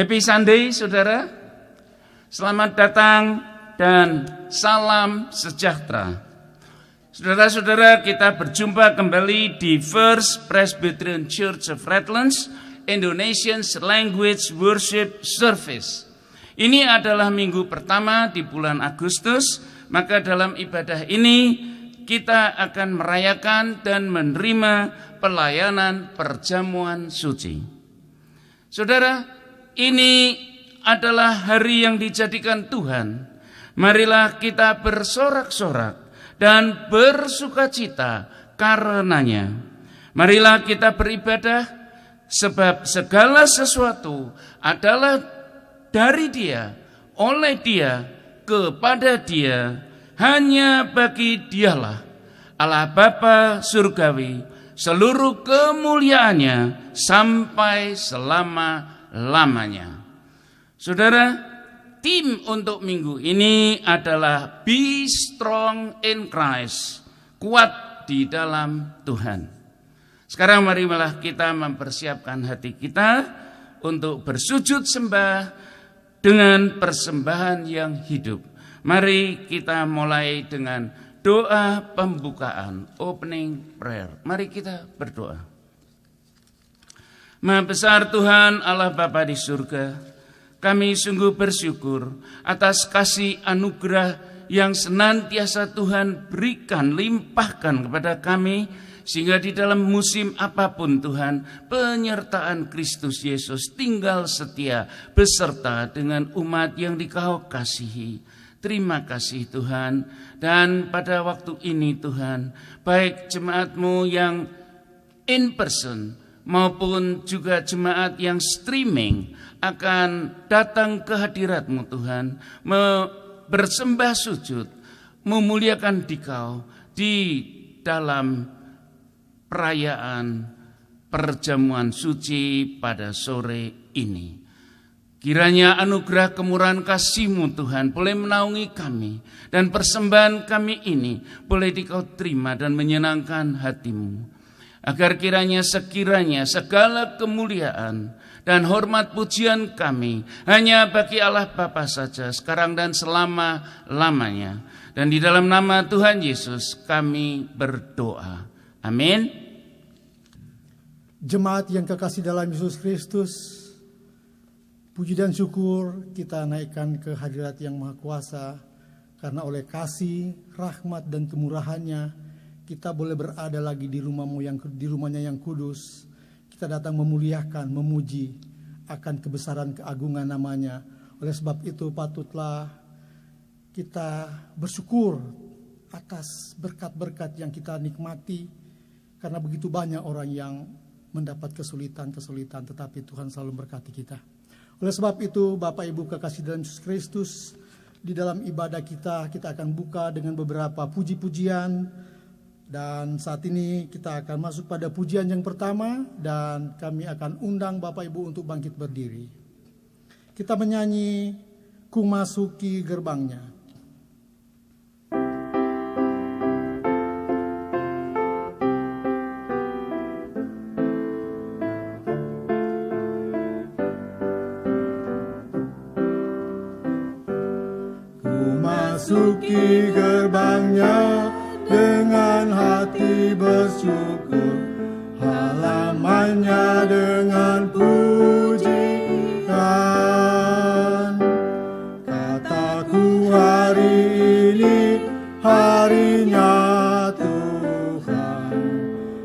Happy Sunday, saudara. Selamat datang dan salam sejahtera. Saudara-saudara, kita berjumpa kembali di First Presbyterian Church of Redlands, Indonesian Language Worship Service. Ini adalah minggu pertama di bulan Agustus, maka dalam ibadah ini kita akan merayakan dan menerima pelayanan perjamuan suci. Saudara, ini adalah hari yang dijadikan Tuhan. Marilah kita bersorak-sorak dan bersukacita karenanya. Marilah kita beribadah sebab segala sesuatu adalah dari Dia, oleh Dia, kepada Dia, hanya bagi Dialah Allah Bapa surgawi, seluruh kemuliaannya sampai selama-lamanya. Saudara, tim untuk minggu ini adalah Be Strong in Christ, kuat di dalam Tuhan. Sekarang marilah kita mempersiapkan hati kita untuk bersujud sembah dengan persembahan yang hidup. Mari kita mulai dengan doa pembukaan, opening prayer. Mari kita berdoa. Maha besar Tuhan Allah Bapa di surga, kami sungguh bersyukur atas kasih anugerah yang senantiasa Tuhan berikan, limpahkan kepada kami, sehingga di dalam musim apapun Tuhan, penyertaan Kristus Yesus tinggal setia beserta dengan umat yang Dikau kasihi. Terima kasih Tuhan. Dan pada waktu ini Tuhan, baik jemaat-Mu yang in person maupun juga jemaat yang streaming akan datang ke hadirat-Mu Tuhan, bersembah sujud, memuliakan Dikau di dalam perayaan perjamuan suci pada sore ini. Kiranya anugerah kemurahan kasih-Mu Tuhan boleh menaungi kami, dan persembahan kami ini boleh Dikau terima dan menyenangkan hati-Mu. Agar sekiranya segala kemuliaan dan hormat pujian kami hanya bagi Allah Bapa saja, sekarang dan selama-lamanya. Dan di dalam nama Tuhan Yesus kami berdoa. Amin. Jemaat yang kekasih dalam Yesus Kristus, puji dan syukur kita naikkan ke hadirat yang Maha Kuasa, karena oleh kasih, rahmat dan kemurahannya kita boleh berada lagi di rumahnya yang kudus. Kita datang memuliakan, memuji akan kebesaran keagungan namanya. Oleh sebab itu patutlah kita bersyukur atas berkat-berkat yang kita nikmati, karena begitu banyak orang yang mendapat kesulitan, tetapi Tuhan selalu memberkati kita. Oleh sebab itu, Bapak Ibu kekasih dalam Yesus Kristus, di dalam ibadah kita akan buka dengan beberapa puji-pujian. Dan saat ini kita akan masuk pada pujian yang pertama, dan kami akan undang Bapak Ibu untuk bangkit berdiri. Kita menyanyi Ku Masuki Gerbangnya. Masuki gerbangnya dengan hati bersyukur, halamannya dengan pujian. Kataku hari ini harinya Tuhan,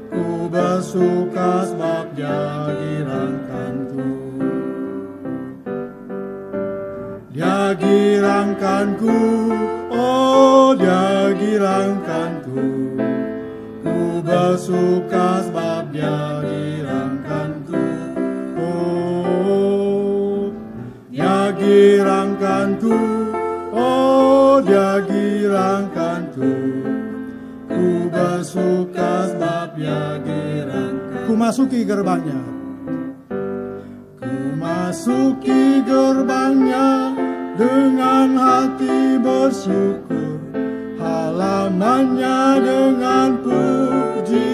ku bersuka sebab Dia girangkanku. Dia girangkanku, oh Dia girangkanku. Ku bersuka sebab Dia girangkanku. Oh Dia girangkanku, oh Dia girangkanku. Ku bersuka sebab Dia girangkanku. Ku masuki gerbangnya. Ku masuki gerbangnya dengan hati bersyukur, halamannya dengan pujian.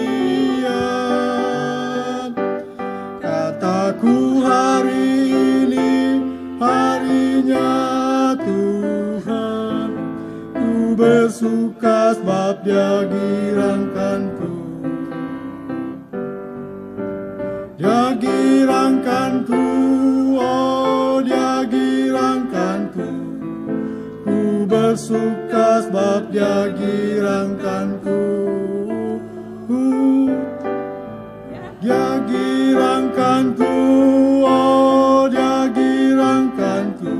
Kataku hari ini bersuka sebab Dia girangkanku. Dia girangkanku, oh Dia girangkanku. Ku bersuka sebab Dia girangkanku. Dia girangkanku, oh Dia girangkanku.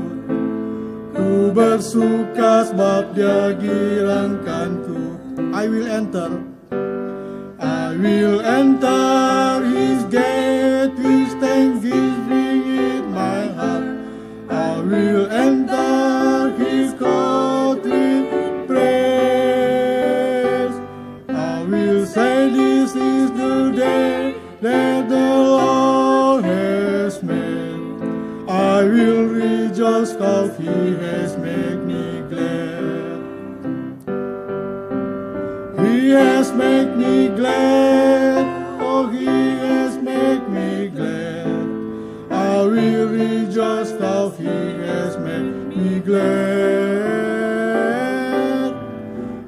Ku bersuka sebab Dia girangkanku. I will enter His gate with thanksgiving in my heart. I will enter His court with praise. I will say, this is the day that the Lord has made. I will rejoice, cause He has made me glad. He has made me glad, oh He has made me glad. I will rejoice, cause He has made me glad.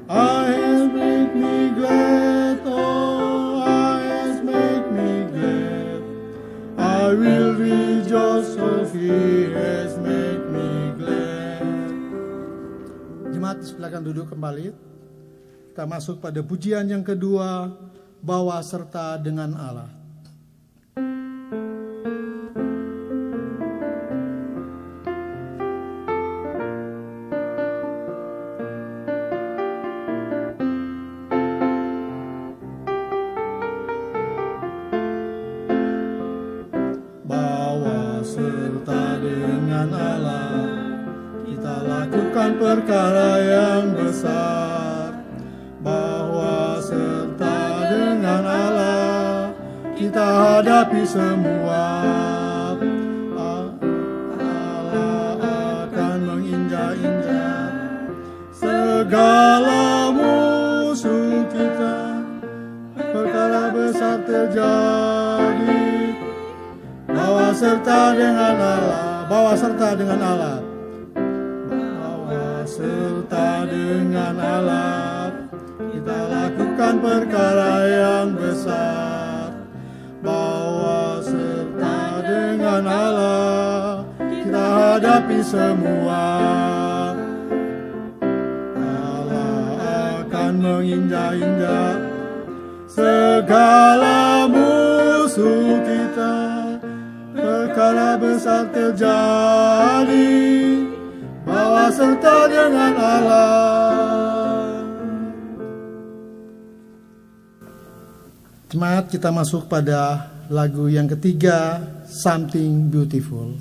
I has made me glad, oh I has made me glad. I will rejoice, cause He has made me glad. Jemaat, silakan duduk kembali. Kita masuk pada pujian yang kedua, Bawa Serta Dengan Allah. Bawa serta dengan Allah, kita lakukan perkara yang besar. Bawa serta dengan Allah, kita hadapi semua. Allah akan menginjak-injak segala musuh kita. Perkara besar terjadi. Bawa serta dengan Allah, bawa serta dengan Allah. Bawa serta dengan Allah, kita lakukan perkara yang besar. Bawa serta dengan Allah, kita hadapi semua. Allah akan menginjak-injak segala musuh kita. Perkara besar terjadi. Bawa serta dengan Allah. Jemaat, kita masuk pada lagu yang ketiga, Something Beautiful.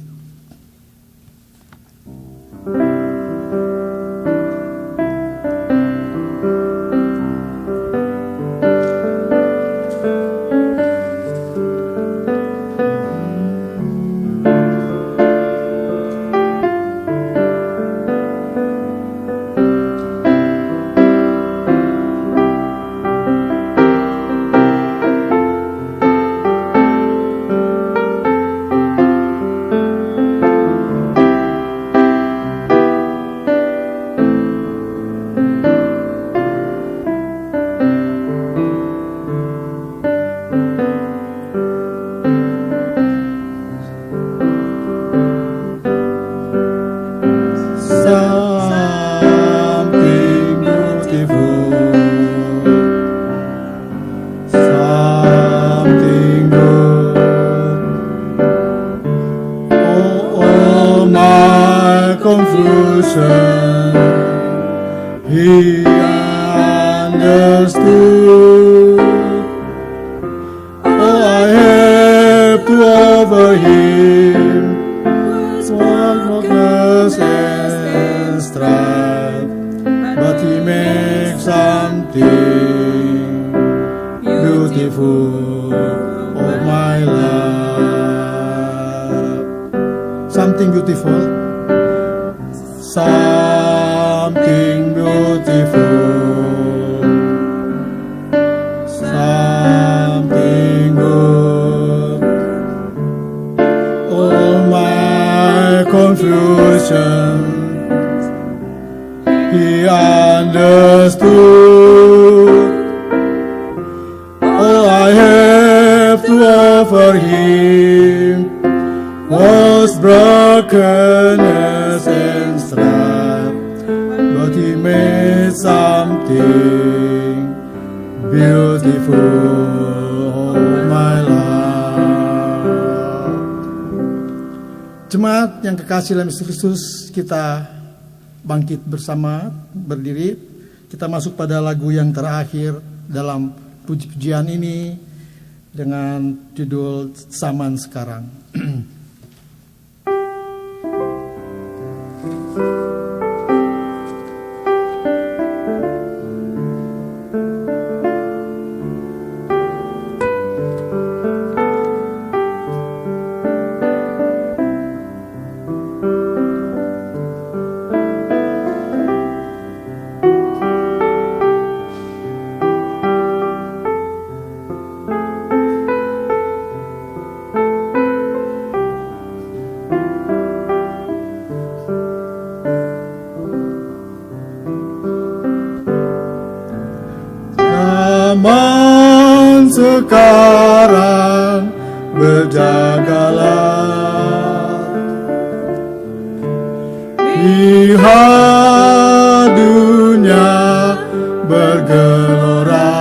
He understood. All I have to offer Him was weakness and strife, but He makes something beautiful of my life. Something beautiful. Something beautiful, something good. All my confusion, He understood. understood. All I have to offer Him was brokenness and strife, but He made something beautiful of my life. Jemaat yang kekasih dalam Yesus Kristus, kita bangkit bersama, berdiri. Kita masuk pada lagu yang terakhir dalam puji-pujian ini dengan judul Zaman Sekarang. Zaman sekarang berjagalah, lihat dunia bergelora,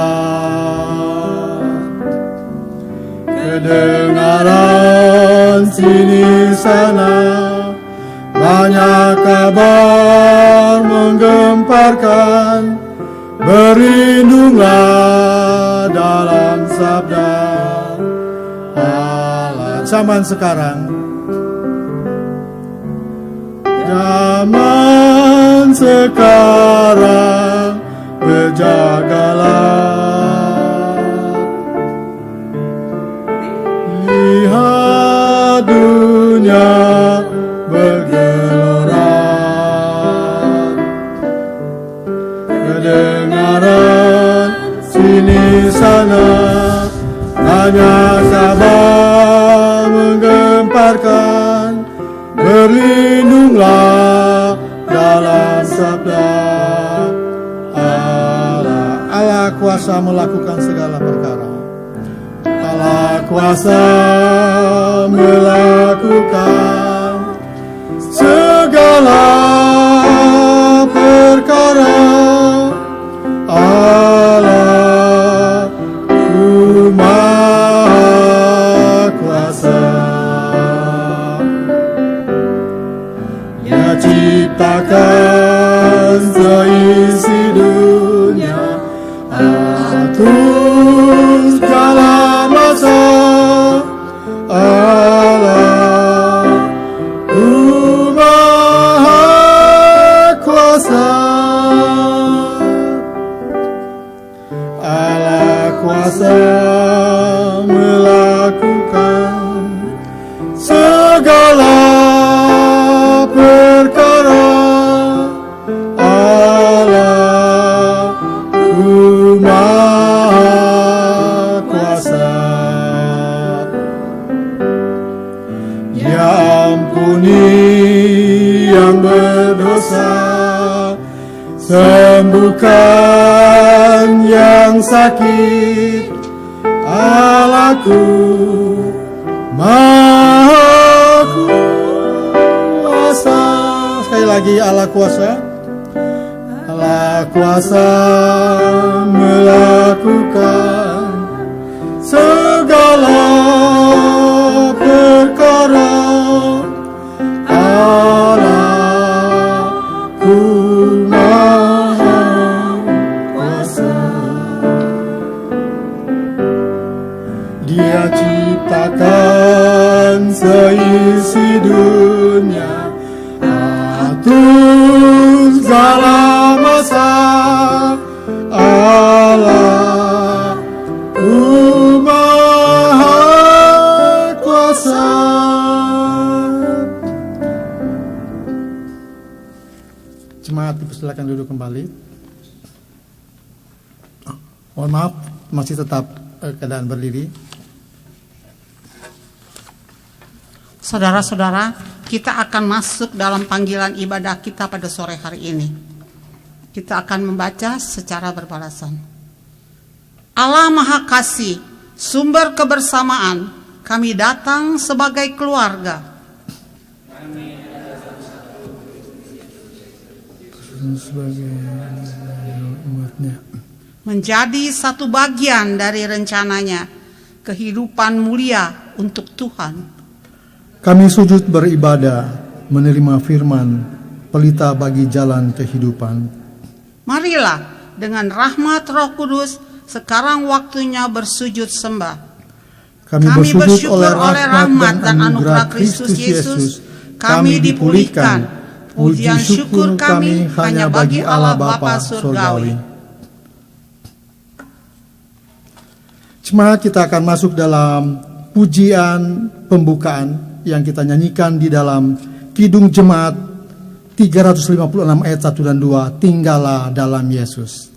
kedengaran sini sana, banyak kabar menggemparkan. Berlindunglah dalam sabda Allah. Zaman sekarang, zaman sekarang berjagalah, lihat dunia bergelora, kedengaran sini sana, hanya sabar menggemparkan. Berlindunglah dalam sabda Allah. Allah kuasa melakukan segala perkara. Allah kuasa melakukan segala perkara. Allah Maha Kuasa, Dia ciptakan seisi dunia, atur segala masa. Allah Maha Kuasa, Allah kuasa melakukan segala perkara. Allah Maha Kuasa, Dia ampuni yang berdosa, sembuhkan yang sakit. Allahku Maha Kuasa. Sekali lagi, Allah kuasa. Allah kuasa melakukan segala perkara. Allahku Maha Kuasa, Dia ciptakan seisi dunia, atur segala masa. Allah Maha Kuasa. Jemaat dipersilakan duduk kembali. Mohon maaf, masih tetap keadaan berdiri. Saudara-saudara, kita akan masuk dalam panggilan ibadah kita pada sore hari ini. Kita akan membaca secara berbalasan. Allah Maha Kasih, sumber kebersamaan, kami datang sebagai keluarga. Sebagai umatnya. Menjadi satu bagian dari rencananya, kehidupan mulia untuk Tuhan. Kami sujud beribadah, menerima firman, pelita bagi jalan kehidupan. Marilah dengan rahmat Roh Kudus, sekarang waktunya bersujud sembah. Kami bersyukur oleh rahmat dan anugerah Kristus Yesus, kami dipulihkan. Pujian syukur kami hanya bagi Allah Bapa surgawi. Jemaat, kita akan masuk dalam pujian pembukaan yang kita nyanyikan di dalam Kidung Jemaat 356 ayat 1 dan 2, Tinggallah dalam Yesus.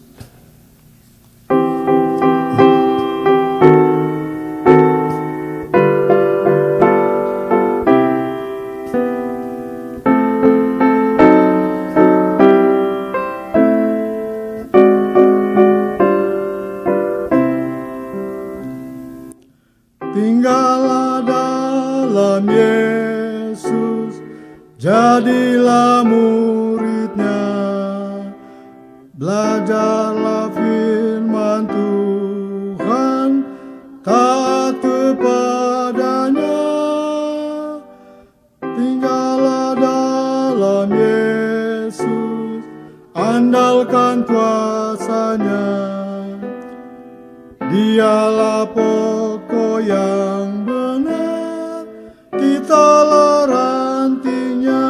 Tinggallah dalam Yesus, jadilah muridnya, belajarlah firman Tuhan, taat kepadanya. Tinggallah dalam Yesus, andalkan kuasanya, dialah pokok yang benar, kitalah rantingnya.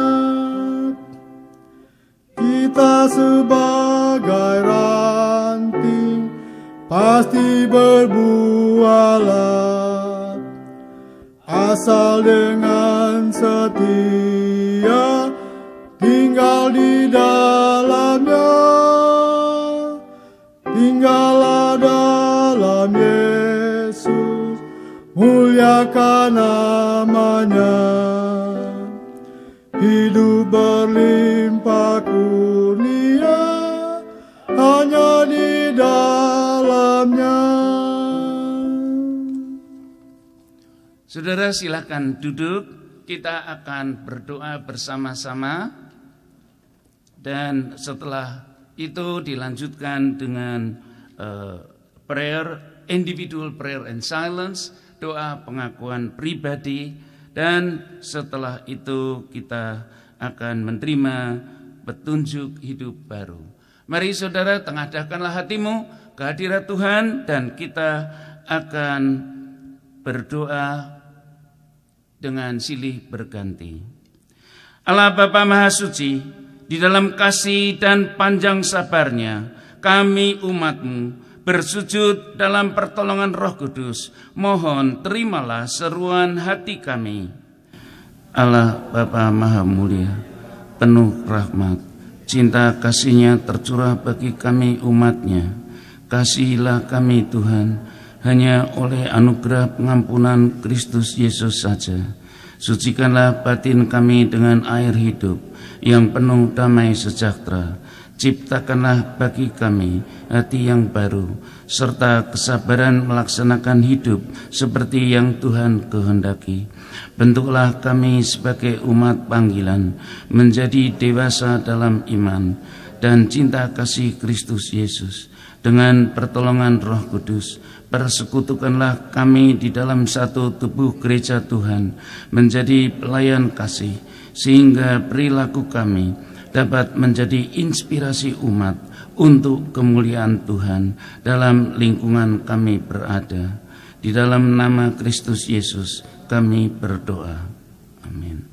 Kita sebagai ranting pasti berbuahlah, asal dengan setia tinggal di dalamnya. Tinggallah dalam Yesus, muliakan namanya. Hidup berlimpah kurnia, hanya di dalamnya. Saudara silakan duduk, kita akan berdoa bersama-sama. Dan setelah itu dilanjutkan dengan individual prayer and silence, doa pengakuan pribadi, dan setelah itu kita akan menerima petunjuk hidup baru. Mari saudara, tengadahkanlah hatimu ke hadirat Tuhan dan kita akan berdoa dengan silih berganti. Allah Bapa Maha Suci, di dalam kasih dan panjang sabarnya, kami umat-Mu bersujud dalam pertolongan Roh Kudus. Mohon terimalah seruan hati kami. Allah Bapa Maha Mulia, penuh rahmat, cinta kasih-Nya tercurah bagi kami umat-Nya. Kasihilah kami Tuhan, hanya oleh anugerah pengampunan Kristus Yesus saja. Sucikanlah batin kami dengan air hidup yang penuh damai sejahtera. Ciptakanlah bagi kami hati yang baru, serta kesabaran melaksanakan hidup seperti yang Tuhan kehendaki. Bentuklah kami sebagai umat panggilan, menjadi dewasa dalam iman dan cinta kasih Kristus Yesus. Dengan pertolongan Roh Kudus, persekutukanlah kami di dalam satu tubuh gereja Tuhan, menjadi pelayan kasih, sehingga perilaku kami dapat menjadi inspirasi umat untuk kemuliaan Tuhan dalam lingkungan kami berada. Di dalam nama Kristus Yesus kami berdoa. Amin.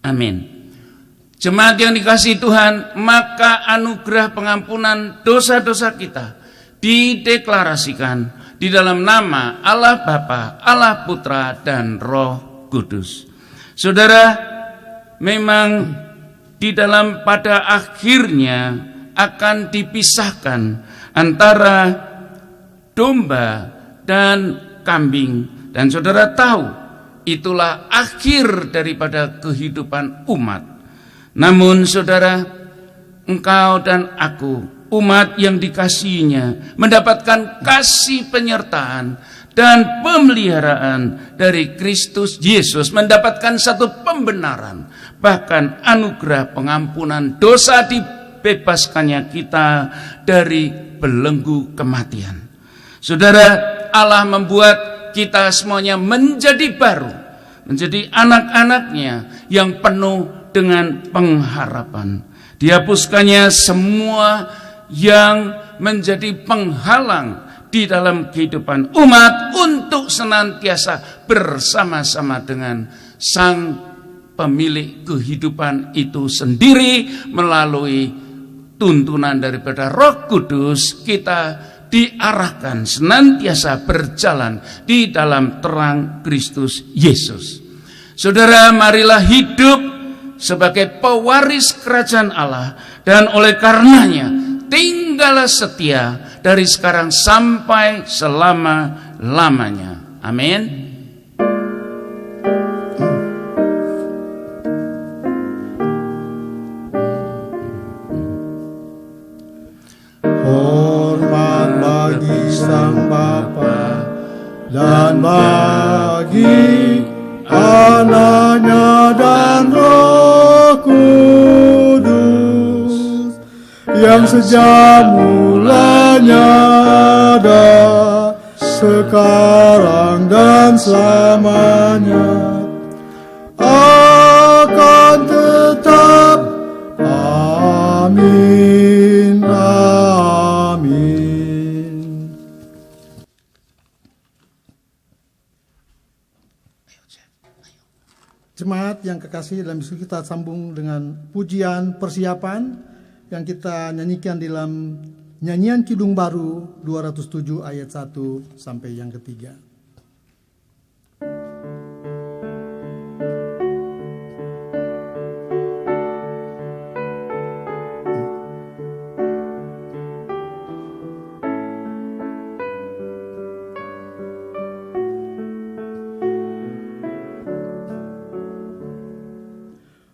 Amin. Jemaat yang dikasihi Tuhan, maka anugerah pengampunan dosa-dosa kita dideklarasikan di dalam nama Allah Bapa, Allah Putra, dan Roh Kudus. Saudara, memang di dalam pada akhirnya akan dipisahkan antara domba dan kambing. Dan saudara tahu, itulah akhir daripada kehidupan umat. Namun saudara, engkau dan aku, umat yang dikasihinya, mendapatkan kasih penyertaan dan pemeliharaan dari Kristus Yesus, mendapatkan satu pembenaran, bahkan anugerah pengampunan dosa, dibebaskannya kita dari belenggu kematian. Saudara, Allah membuat kita semuanya menjadi baru, menjadi anak-anaknya yang penuh dengan pengharapan. Dihapuskannya semua yang menjadi penghalang di dalam kehidupan umat untuk senantiasa bersama-sama dengan Sang pemilik kehidupan itu sendiri. Melalui tuntunan daripada Roh Kudus, kita diarahkan senantiasa berjalan di dalam terang Kristus Yesus. Saudara, marilah hidup sebagai pewaris kerajaan Allah, dan oleh karenanya tinggallah setia dari sekarang sampai selama-lamanya. Amin. Sang Bapa dan bagi Anaknya dan Roh Kudus yang sejak mulanya ada, sekarang dan selamanya akan tetap. Amin. Jemaat yang kekasih dalam Yesus, kita sambung dengan pujian persiapan yang kita nyanyikan dalam nyanyian Kidung Baru 207 ayat 1 sampai yang ketiga.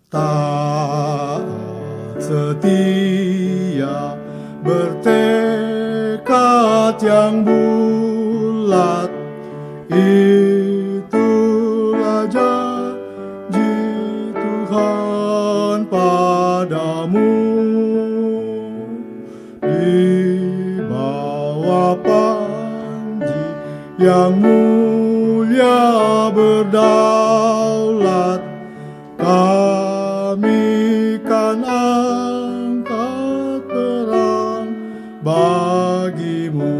Taat setia bertekad yang bulat, itulah janji Tuhan padamu. Di bawah panji yang mulia berdaulat, kami kan angkat perang bagimu.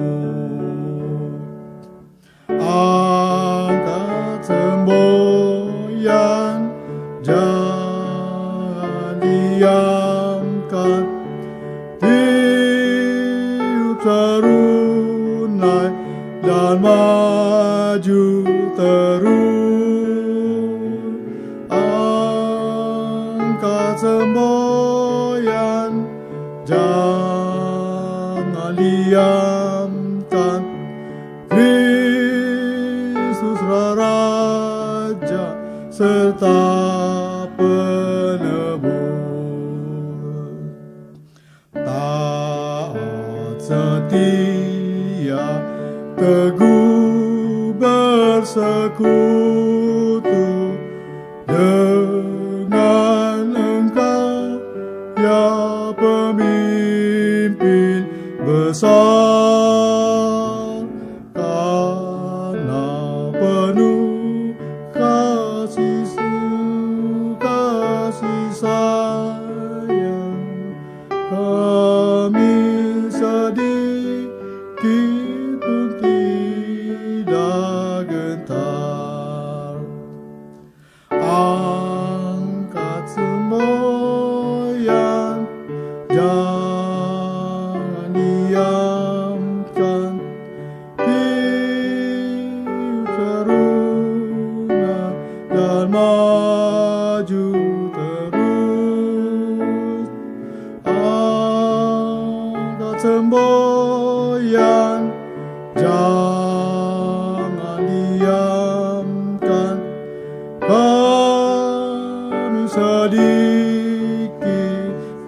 Angkat semboyan, jangan diamkan. Tiup serunai dan maju terus. Semboyan, jangan diamkan. Kristus Raja serta penebus. Taat setia, teguh bersekutu dengan Engkau, ya pemimpin besar, karena penuh kasih sayang, kami sedikit pun tidak gentar. Angkat semboyan, jangan diamkan. Tiup serunai dan maju terus. Angkat semboyan, jangan diamkan. Kami sedikit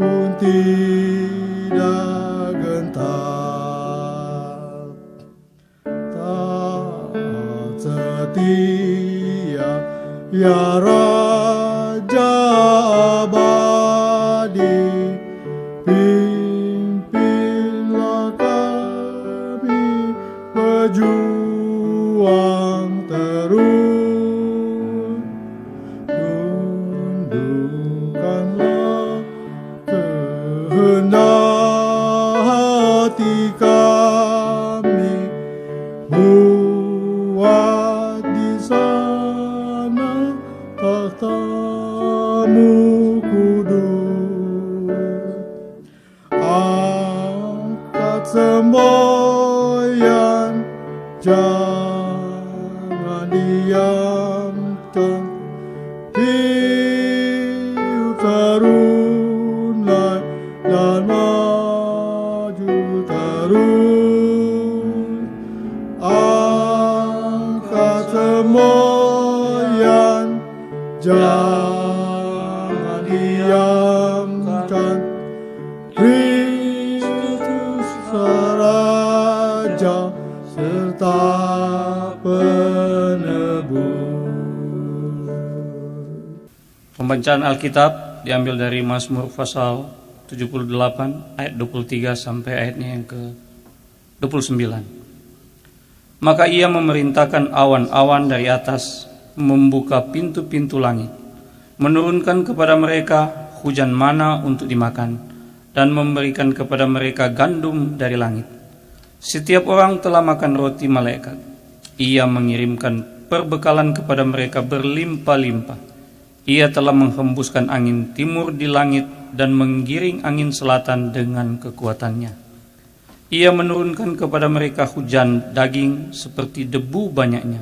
pun tidak gentar. Tak setia ya Raja abadi, pimpinlah kami berjuang terus. Tundukkanlah kehendak hati kami, buat di sana tahta-Mu kudus. Angkat semboyan, jangan diamkan. Hidup terunai dan maju terus. Angkat semboyan, jangan diamkan. Kristus Raja serta penebus. Pembacaan Alkitab diambil dari Mazmur pasal 78 ayat 23 sampai ayatnya yang ke-29. Maka Ia memerintahkan awan-awan dari atas, membuka pintu-pintu langit, menurunkan kepada mereka hujan mana untuk dimakan, dan memberikan kepada mereka gandum dari langit. Setiap orang telah makan roti malaikat. Ia mengirimkan perbekalan kepada mereka berlimpah-limpah. Ia telah menghembuskan angin timur di langit dan menggiring angin selatan dengan kekuatannya. Ia menurunkan kepada mereka hujan daging seperti debu banyaknya,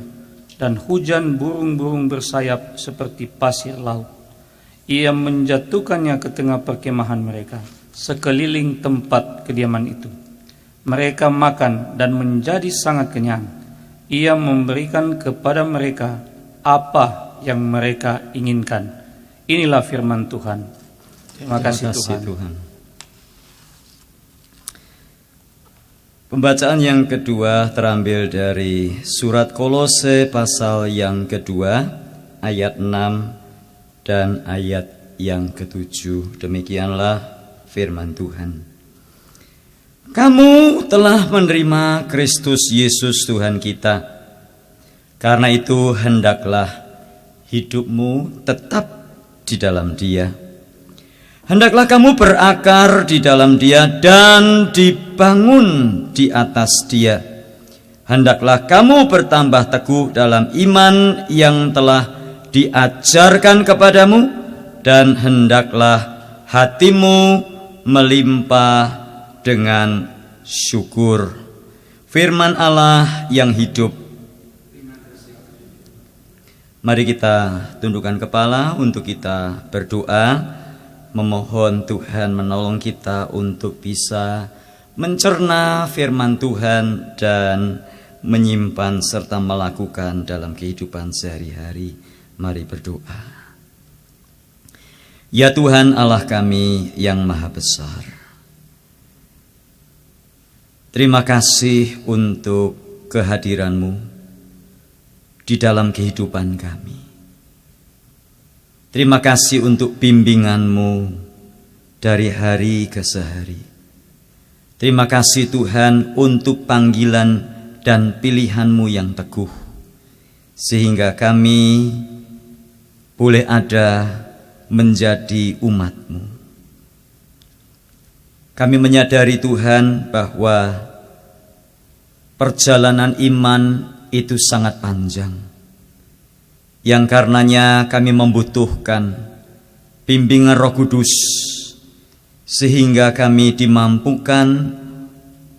dan hujan burung-burung bersayap seperti pasir laut. Ia menjatuhkannya ke tengah perkemahan mereka, sekeliling tempat kediaman itu. Mereka makan dan menjadi sangat kenyang. Ia memberikan kepada mereka apa yang mereka inginkan. Inilah firman Tuhan. Terima kasih Tuhan. Pembacaan yang kedua terambil dari surat Kolose pasal yang kedua ayat 6 dan ayat yang ke-7. Demikianlah firman Tuhan. Kamu telah menerima Kristus Yesus Tuhan kita. Karena itu hendaklah hidupmu tetap di dalam Dia. Hendaklah kamu berakar di dalam Dia dan dibangun di atas Dia. Hendaklah kamu bertambah teguh dalam iman yang telah diajarkan kepadamu, dan hendaklah hatimu melimpah dengan syukur. Firman Allah yang hidup. Mari kita tundukkan kepala untuk kita berdoa, memohon Tuhan menolong kita untuk bisa mencerna firman Tuhan dan menyimpan serta melakukan dalam kehidupan sehari-hari. Mari berdoa. Ya Tuhan Allah kami yang maha besar, terima kasih untuk kehadiran-Mu di dalam kehidupan kami. Terima kasih untuk bimbingan-Mu dari hari ke sehari. Terima kasih Tuhan untuk panggilan dan pilihan-Mu yang teguh, sehingga kami boleh ada menjadi umat-Mu. Kami menyadari Tuhan bahwa perjalanan iman itu sangat panjang, yang karenanya kami membutuhkan bimbingan Roh Kudus, sehingga kami dimampukan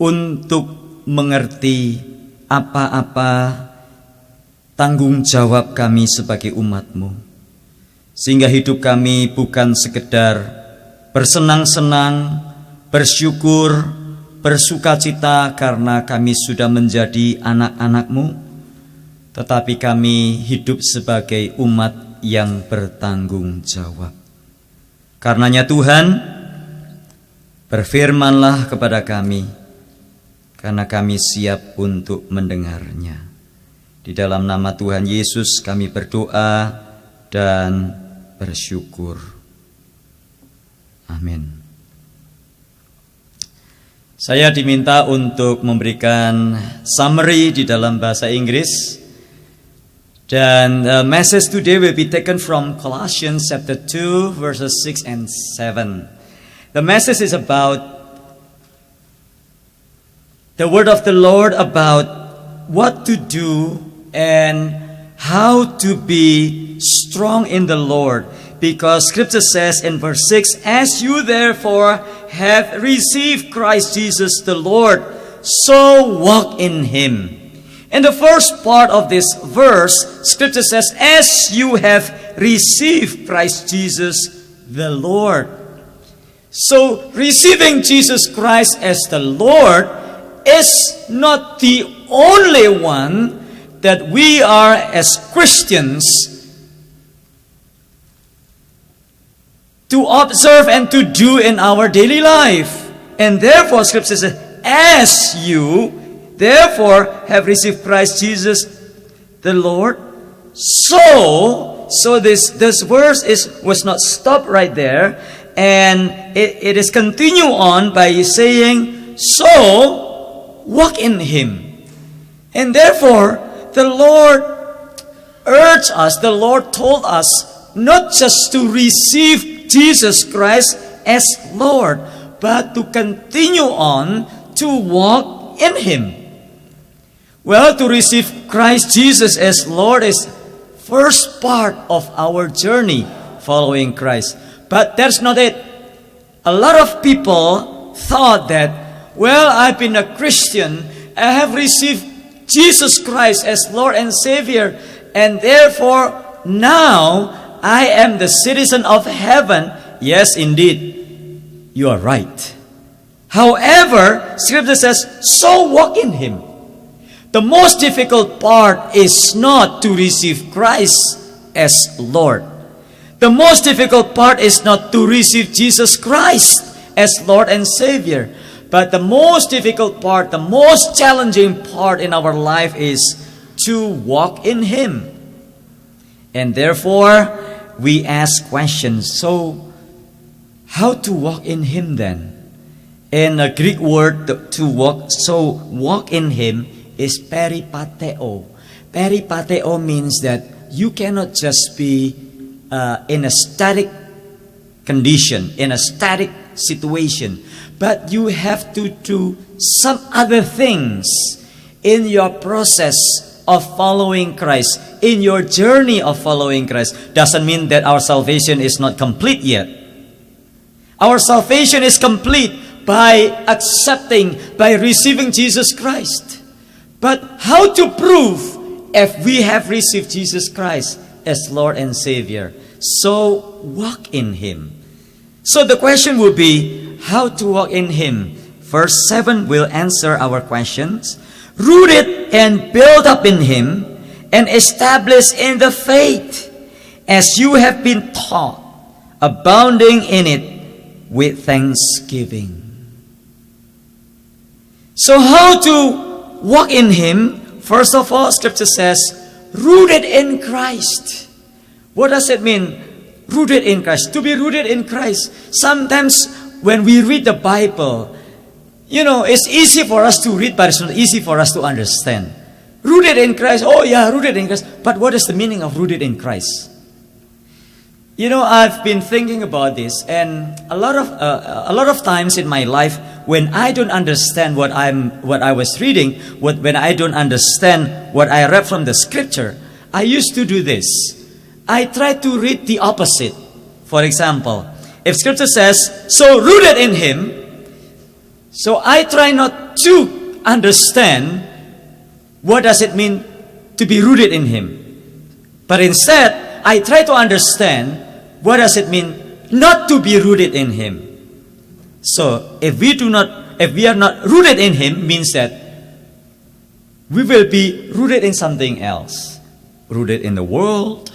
untuk mengerti apa-apa tanggung jawab kami sebagai umat-Mu, sehingga hidup kami bukan sekedar bersenang-senang, bersyukur, bersukacita karena kami sudah menjadi anak-anak-Mu, tetapi kami hidup sebagai umat yang bertanggung jawab. Karenanya Tuhan, berfirmanlah kepada kami, karena kami siap untuk mendengarnya. Di dalam nama Tuhan Yesus kami berdoa dan bersyukur. Amin. Saya diminta untuk memberikan summary di dalam bahasa Inggris. Dan the message today will be taken from Colossians chapter 2 verses 6 and 7. The message is about the word of the Lord, about what to do and how to be strong in the Lord. Because Scripture says in verse 6, as you therefore have received Christ Jesus the Lord, so walk in Him. In the first part of this verse, Scripture says, as you have received Christ Jesus the Lord. So receiving Jesus Christ as the Lord is not the only one that we are as Christians to observe and to do in our daily life. And therefore, Scripture says, as you therefore have received Christ Jesus the Lord, so this verse was not stopped right there, and it is continue on by saying, so walk in Him. And therefore, the Lord urged us, the Lord told us, not just to receive Jesus Christ as Lord, but to continue on to walk in Him. Well, to receive Christ Jesus as Lord is first part of our journey following Christ. But that's not it. A lot of people thought that, well, I've been a Christian, I have received Jesus Christ as Lord and Savior, and therefore now I am the citizen of heaven. Yes, indeed, you are right. However, Scripture says, so walk in Him. The most difficult part is not to receive Christ as Lord. The most difficult part is not to receive Jesus Christ as Lord and Savior. But the most difficult part, the most challenging part in our life is to walk in Him. And therefore, we ask questions. So, how to walk in Him then? And a Greek word to walk, so walk in Him is peripateo. Peripateo means that you cannot just be in a static condition, in a static situation, but you have to do some other things in your process of following Christ, in your journey of following Christ. Doesn't mean that our salvation is not complete yet. Our salvation is complete by accepting, by receiving Jesus Christ. But how to prove if we have received Jesus Christ as Lord and Savior? So walk in Him. So the question will be, how to walk in Him? Verse 7 will answer our questions. Rooted and built up in Him, and established in the faith, as you have been taught, abounding in it with thanksgiving. So how to walk in Him? First of all, Scripture says, rooted in Christ. What does it mean? Rooted in Christ. To be rooted in Christ. Sometimes when we read the Bible, it's easy for us to read, but it's not easy for us to understand. Rooted in Christ. Oh yeah, rooted in Christ. But what is the meaning of rooted in Christ? I've been thinking about this, and a lot of times in my life, when I don't understand what I was reading, when I don't understand what I read from the Scripture, I used to do this. I try to read the opposite. For example, if Scripture says, so rooted in Him, so I try not to understand what does it mean to be rooted in Him. But instead, I try to understand what does it mean not to be rooted in Him. So if we do not if we are not rooted in Him, means that we will be rooted in something else. Rooted in the world,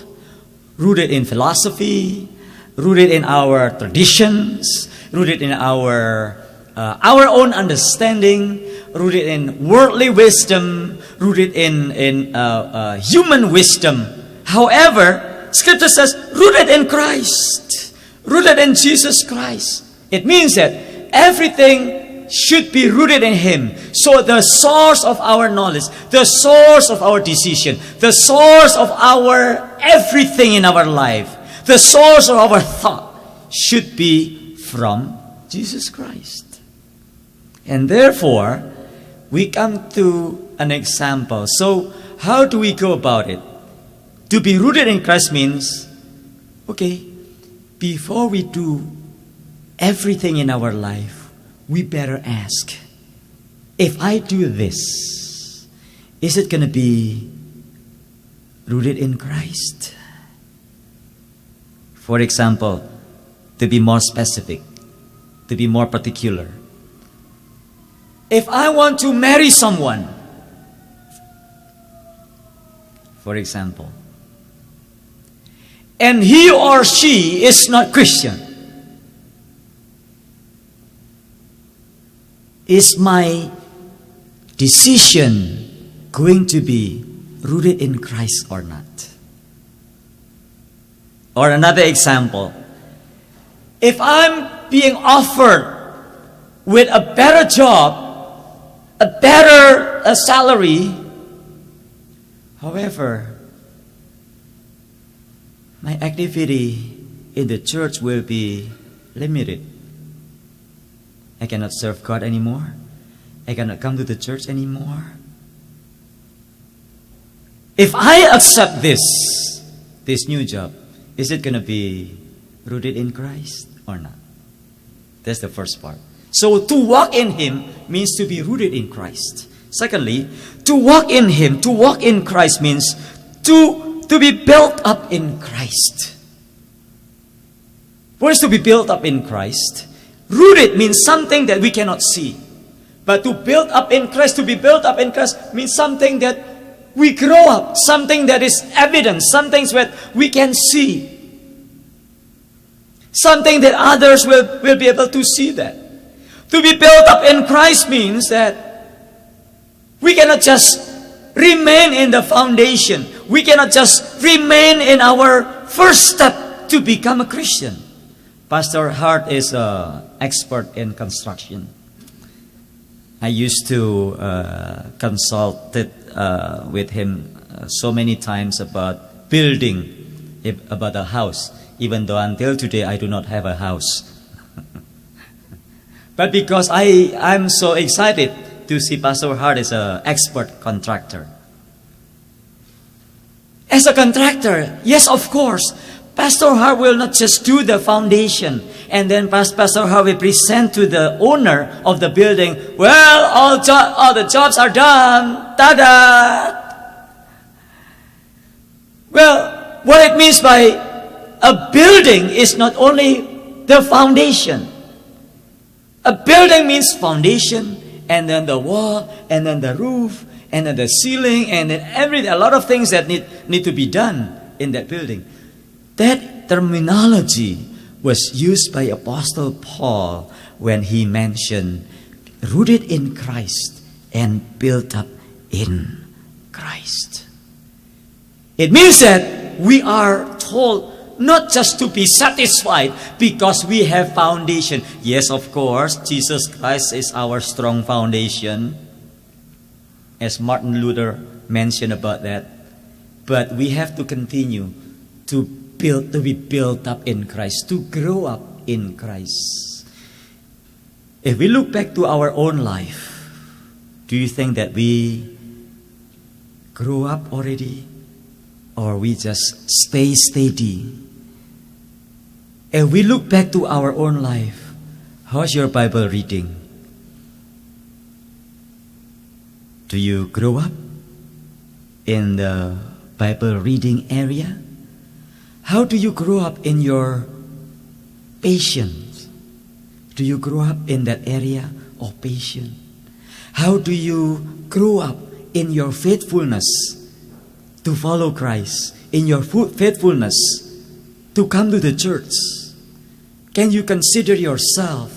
rooted in philosophy, rooted in our traditions, rooted in our own understanding, rooted in worldly wisdom, rooted in human wisdom. However, Scripture says, rooted in Christ, rooted in Jesus Christ. It means that everything should be rooted in Him. So the source of our knowledge, the source of our decision, the source of our everything in our life, the source of our thought should be from Jesus Christ. And therefore, we come to an example. So, how do we go about it? To be rooted in Christ means, okay, before we do everything in our life, we better ask, if I do this, is it going to be rooted in Christ? For example, to be more specific, to be more particular. If I want to marry someone, for example, and he or she is not Christian, is my decision going to be rooted in Christ or not? Or another example, if I'm being offered with a better job, a better salary, however, my activity in the church will be limited. I cannot serve God anymore. I cannot come to the church anymore. If I accept this new job, is it going to be rooted in Christ or not? That's the first part. So to walk in Him means to be rooted in Christ. Secondly, to walk in Him, to walk in Christ means to be built up in Christ. What is to be built up in Christ? Rooted means something that we cannot see. But to build up in Christ, to be built up in Christ means something that we grow up, something that is evident, something that we can see. Something that others will be able to see that. To be built up in Christ means that we cannot just remain in the foundation. We cannot just remain in our first step to become a Christian. Pastor Hart is an expert in construction. I used to consult with him so many times about building, about a house, even though until today I do not have a house. But because I'm so excited to see Pastor Hart as an expert contractor. As a contractor, yes, of course, Pastor Hart will not just do the foundation and then Pastor Hart will present to the owner of the building, well, all the jobs are done. Ta-da! Well, what it means by a building is not only the foundation. A building means foundation, and then the wall, and then the roof, and then the ceiling, and then a lot of things that need to be done in that building. That terminology was used by Apostle Paul when he mentioned rooted in Christ and built up in Christ. It means that we are told not just to be satisfied because we have foundation. Yes, of course, Jesus Christ is our strong foundation, as Martin Luther mentioned about that. But we have to continue to be built up in Christ, to grow up in Christ. If we look back to our own life, do you think that we grew up already? Or we just stay steady? If we look back to our own life, how's your Bible reading? Do you grow up in the Bible reading area? How do you grow up in your patience? Do you grow up in that area of patience? How do you grow up in your faithfulness to follow Christ, in your faithfulness to come to the church? Can you consider yourself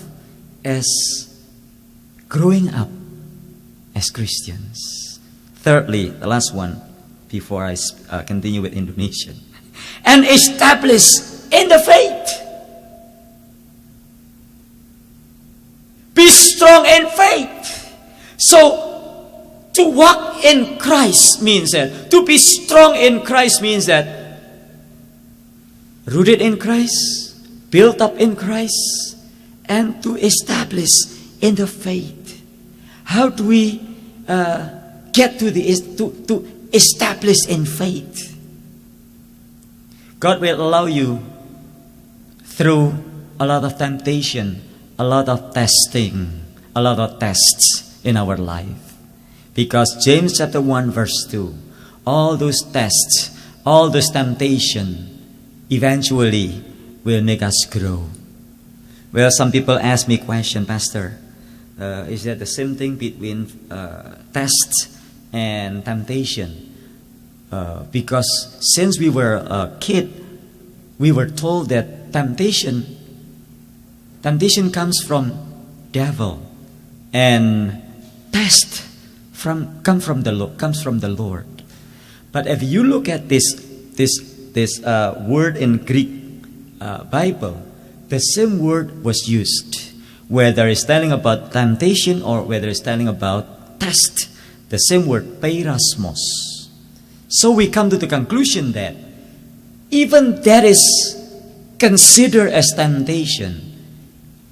as growing up as Christians? Thirdly, the last one before I continue with Indonesian. And established in the faith. Be strong in faith. So, to walk in Christ means that, to be strong in Christ means that, rooted in Christ, built up in Christ, and to establish in the faith. How do we get to establish in faith? God will allow you through a lot of temptation, a lot of testing, a lot of tests in our life. Because James chapter 1 verse 2, all those tests, all those temptation eventually will make us grow. Well, some people ask me question, Pastor, is that the same thing between tests and temptation? Because since we were a kid, we were told that temptation comes from devil, and test comes from the Lord. But if you look at this word in Greek Bible, the same word was used, whether it's telling about temptation or whether it's telling about test. The same word, peirasmos. So we come to the conclusion that even that is considered as temptation,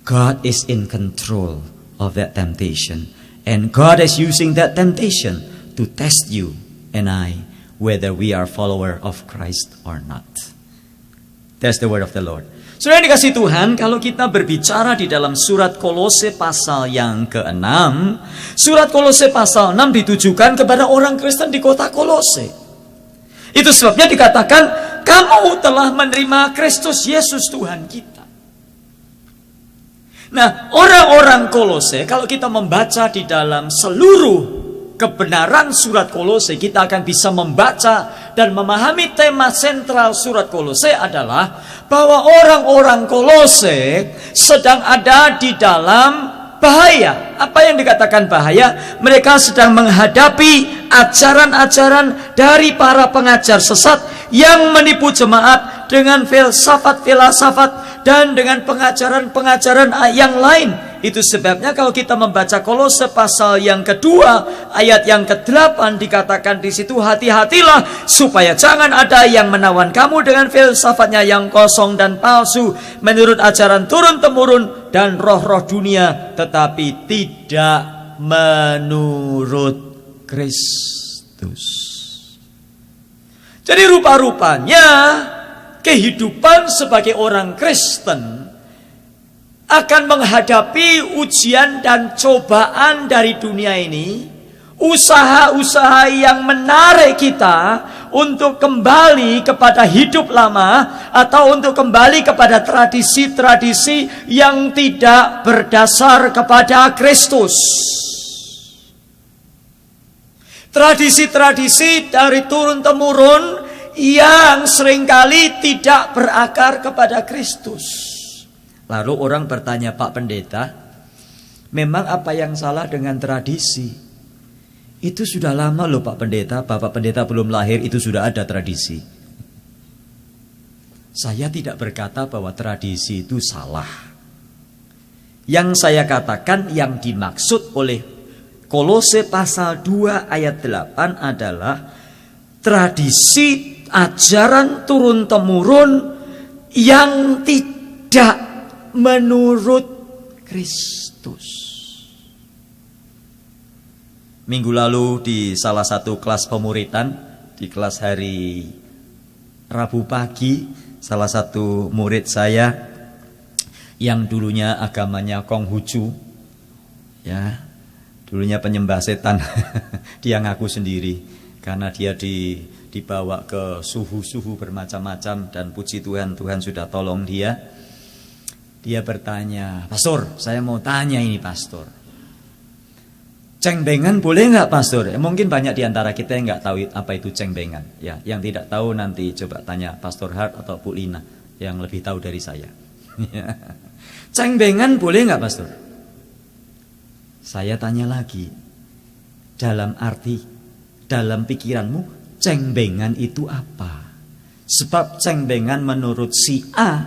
God is in control of that temptation. And God is using that temptation to test you and I, whether we are follower of Christ or not. That's the word of the Lord. Saudara yang dikasihi Tuhan, kalau kita berbicara di dalam surat Kolose pasal yang ke-6, surat Kolose pasal 6 ditujukan kepada orang Kristen di kota Kolose. Itu sebabnya dikatakan, kamu telah menerima Kristus Yesus Tuhan kita. Nah, orang-orang Kolose, kalau kita membaca di dalam seluruh kebenaran surat Kolose, kita akan bisa membaca dan memahami tema sentral surat Kolose adalah bahwa orang-orang Kolose sedang ada di dalam bahaya. Apa yang dikatakan bahaya? Mereka sedang menghadapi ajaran-ajaran dari para pengajar sesat yang menipu jemaat dengan filsafat dan dengan pengajaran-pengajaran yang lain. Itu sebabnya kalau kita membaca Kolose pasal yang kedua, ayat yang ke-8 dikatakan di situ, hati-hatilah supaya jangan ada yang menawan kamu dengan filsafatnya yang kosong dan palsu, menurut ajaran turun-temurun dan roh-roh dunia, tetapi tidak menurut Kristus. Jadi rupa-rupanya kehidupan sebagai orang Kristen akan menghadapi ujian dan cobaan dari dunia ini, usaha-usaha yang menarik kita untuk kembali kepada hidup lama atau untuk kembali kepada tradisi-tradisi yang tidak berdasar kepada Kristus. Tradisi-tradisi dari turun-temurun yang seringkali tidak berakar kepada Kristus. Lalu orang bertanya, Pak Pendeta, memang apa yang salah dengan tradisi? Itu sudah lama loh Pak Pendeta, Bapak Pendeta belum lahir itu sudah ada tradisi. Saya tidak berkata bahwa tradisi itu salah. Yang saya katakan yang dimaksud oleh Kolose pasal 2 ayat 8 adalah tradisi ajaran turun-temurun yang tidak menurut Kristus. Minggu lalu di salah satu kelas pemuritan, di kelas hari Rabu pagi, salah satu murid saya yang dulunya agamanya Konghucu, ya, dulunya penyembah setan, dia ngaku sendiri karena dia dibawa ke suhu-suhu bermacam-macam dan puji Tuhan, Tuhan sudah tolong dia. Dia bertanya, Pastor, saya mau tanya ini Pastor. Cengbengan boleh nggak, Pastor? Mungkin banyak di antara kita yang nggak tahu apa itu cengbengan. Ya, yang tidak tahu nanti coba tanya Pastor Hart atau Bu Lina yang lebih tahu dari saya. Cengbengan boleh nggak, Pastor? Saya tanya lagi, dalam arti, dalam pikiranmu, cengbengan itu apa? Sebab cengbengan menurut si A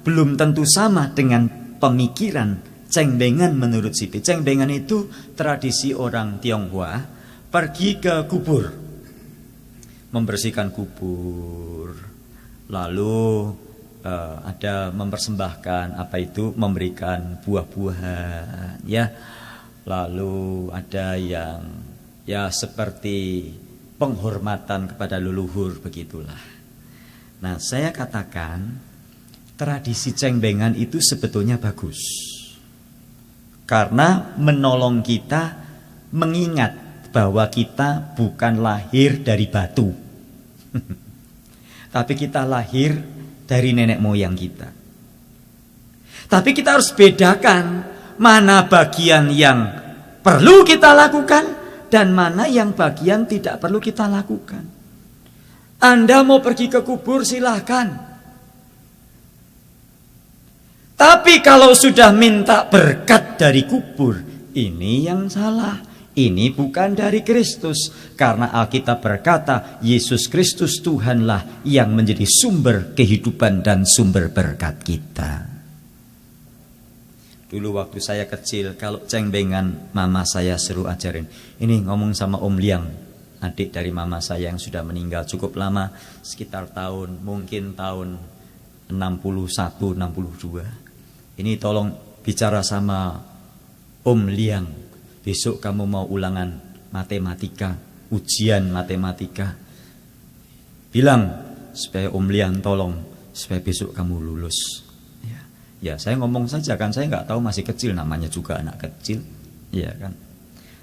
belum tentu sama dengan pemikiran cengbengan menurut si B. Cengbengan itu tradisi orang Tionghoa pergi ke kubur, membersihkan kubur, lalu ada mempersembahkan apa itu, memberikan buah-buahan, ya. Lalu ada yang ya seperti penghormatan kepada leluhur, begitulah. Nah, saya katakan tradisi cengbengan itu sebetulnya bagus. Karena menolong kita mengingat bahwa kita bukan lahir dari batu. Tapi kita lahir dari nenek moyang kita. Tapi kita harus bedakan mana bagian yang perlu kita lakukan dan mana yang bagian tidak perlu kita lakukan. Anda mau pergi ke kubur, silahkan. Tapi kalau sudah minta berkat dari kubur, ini yang salah. Ini bukan dari Kristus. Karena Alkitab berkata, Yesus Kristus Tuhanlah yang menjadi sumber kehidupan dan sumber berkat kita. Dulu waktu saya kecil, kalau cengbengan mama saya suruh ajarin. Ini ngomong sama Om Liang, adik dari mama saya yang sudah meninggal cukup lama, sekitar mungkin tahun 61, 62. Ini tolong bicara sama Om Liang. Besok kamu mau ulangan matematika, ujian matematika. Bilang supaya Om Liang tolong supaya besok kamu lulus. Ya, saya ngomong saja kan, saya nggak tahu, masih kecil, namanya juga anak kecil, ya kan.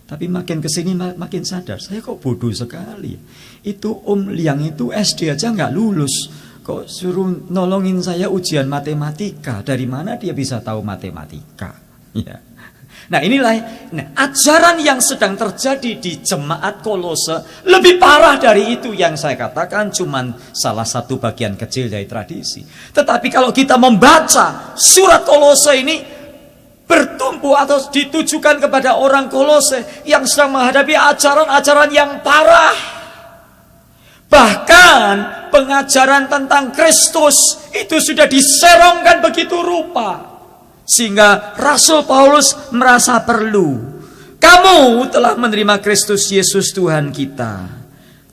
Tapi makin kesini makin sadar, saya kok bodoh sekali. Itu Om Liang itu SD aja nggak lulus. Kok suruh nolongin saya ujian matematika? Dari mana dia bisa tahu matematika? Ya. Nah, inilah ajaran yang sedang terjadi di jemaat Kolose. Lebih parah dari itu yang saya katakan cuman salah satu bagian kecil dari tradisi. Tetapi kalau kita membaca surat Kolose ini, bertumpu atau ditujukan kepada orang Kolose yang sedang menghadapi ajaran-ajaran yang parah. Bahkan pengajaran tentang Kristus itu sudah diserongkan begitu rupa, sehingga Rasul Paulus merasa perlu. Kamu telah menerima Kristus Yesus Tuhan kita.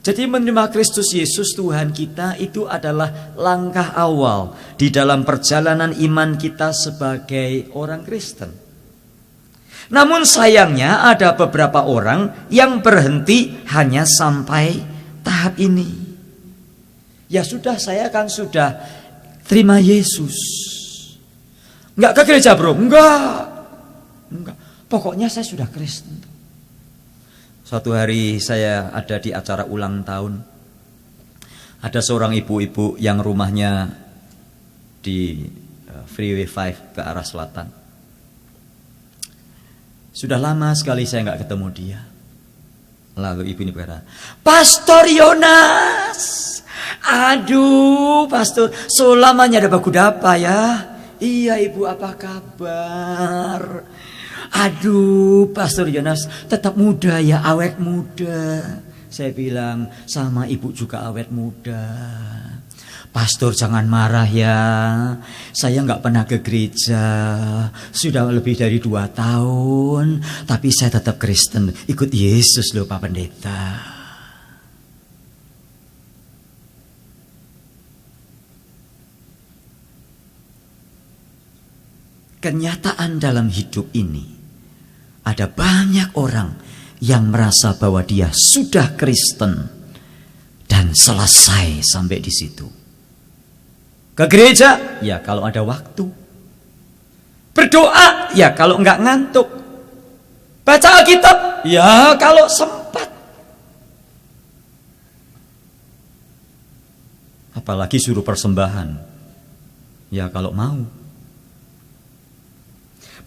Jadi menerima Kristus Yesus Tuhan kita itu adalah langkah awal di dalam perjalanan iman kita sebagai orang Kristen. Namun sayangnya ada beberapa orang yang berhenti hanya sampai tahap ini. Ya sudah, saya kan sudah terima Yesus. Enggak ke gereja, bro? Enggak. Pokoknya saya sudah Kristen. Suatu hari saya ada di acara ulang tahun. Ada seorang ibu-ibu yang rumahnya di Freeway 5 ke arah selatan. Sudah lama sekali saya enggak ketemu dia. Lalu ibu ini berkata, Pastor Yonas, aduh Pastor, selamanya ada baku dapa ya. Iya ibu, apa kabar? Aduh Pastor Yonas, tetap muda ya, awet muda. Saya bilang, sama ibu juga awet muda. Pastor jangan marah ya, saya nggak pernah ke gereja, sudah lebih dari 2 tahun, tapi saya tetap Kristen, ikut Yesus loh Pak Pendeta. Kenyataan dalam hidup ini, ada banyak orang yang merasa bahwa dia sudah Kristen dan selesai sampai di situ. Ke gereja, ya kalau ada waktu. Berdoa, ya kalau enggak ngantuk. Baca Alkitab, ya kalau sempat. Apalagi suruh persembahan, ya kalau mau.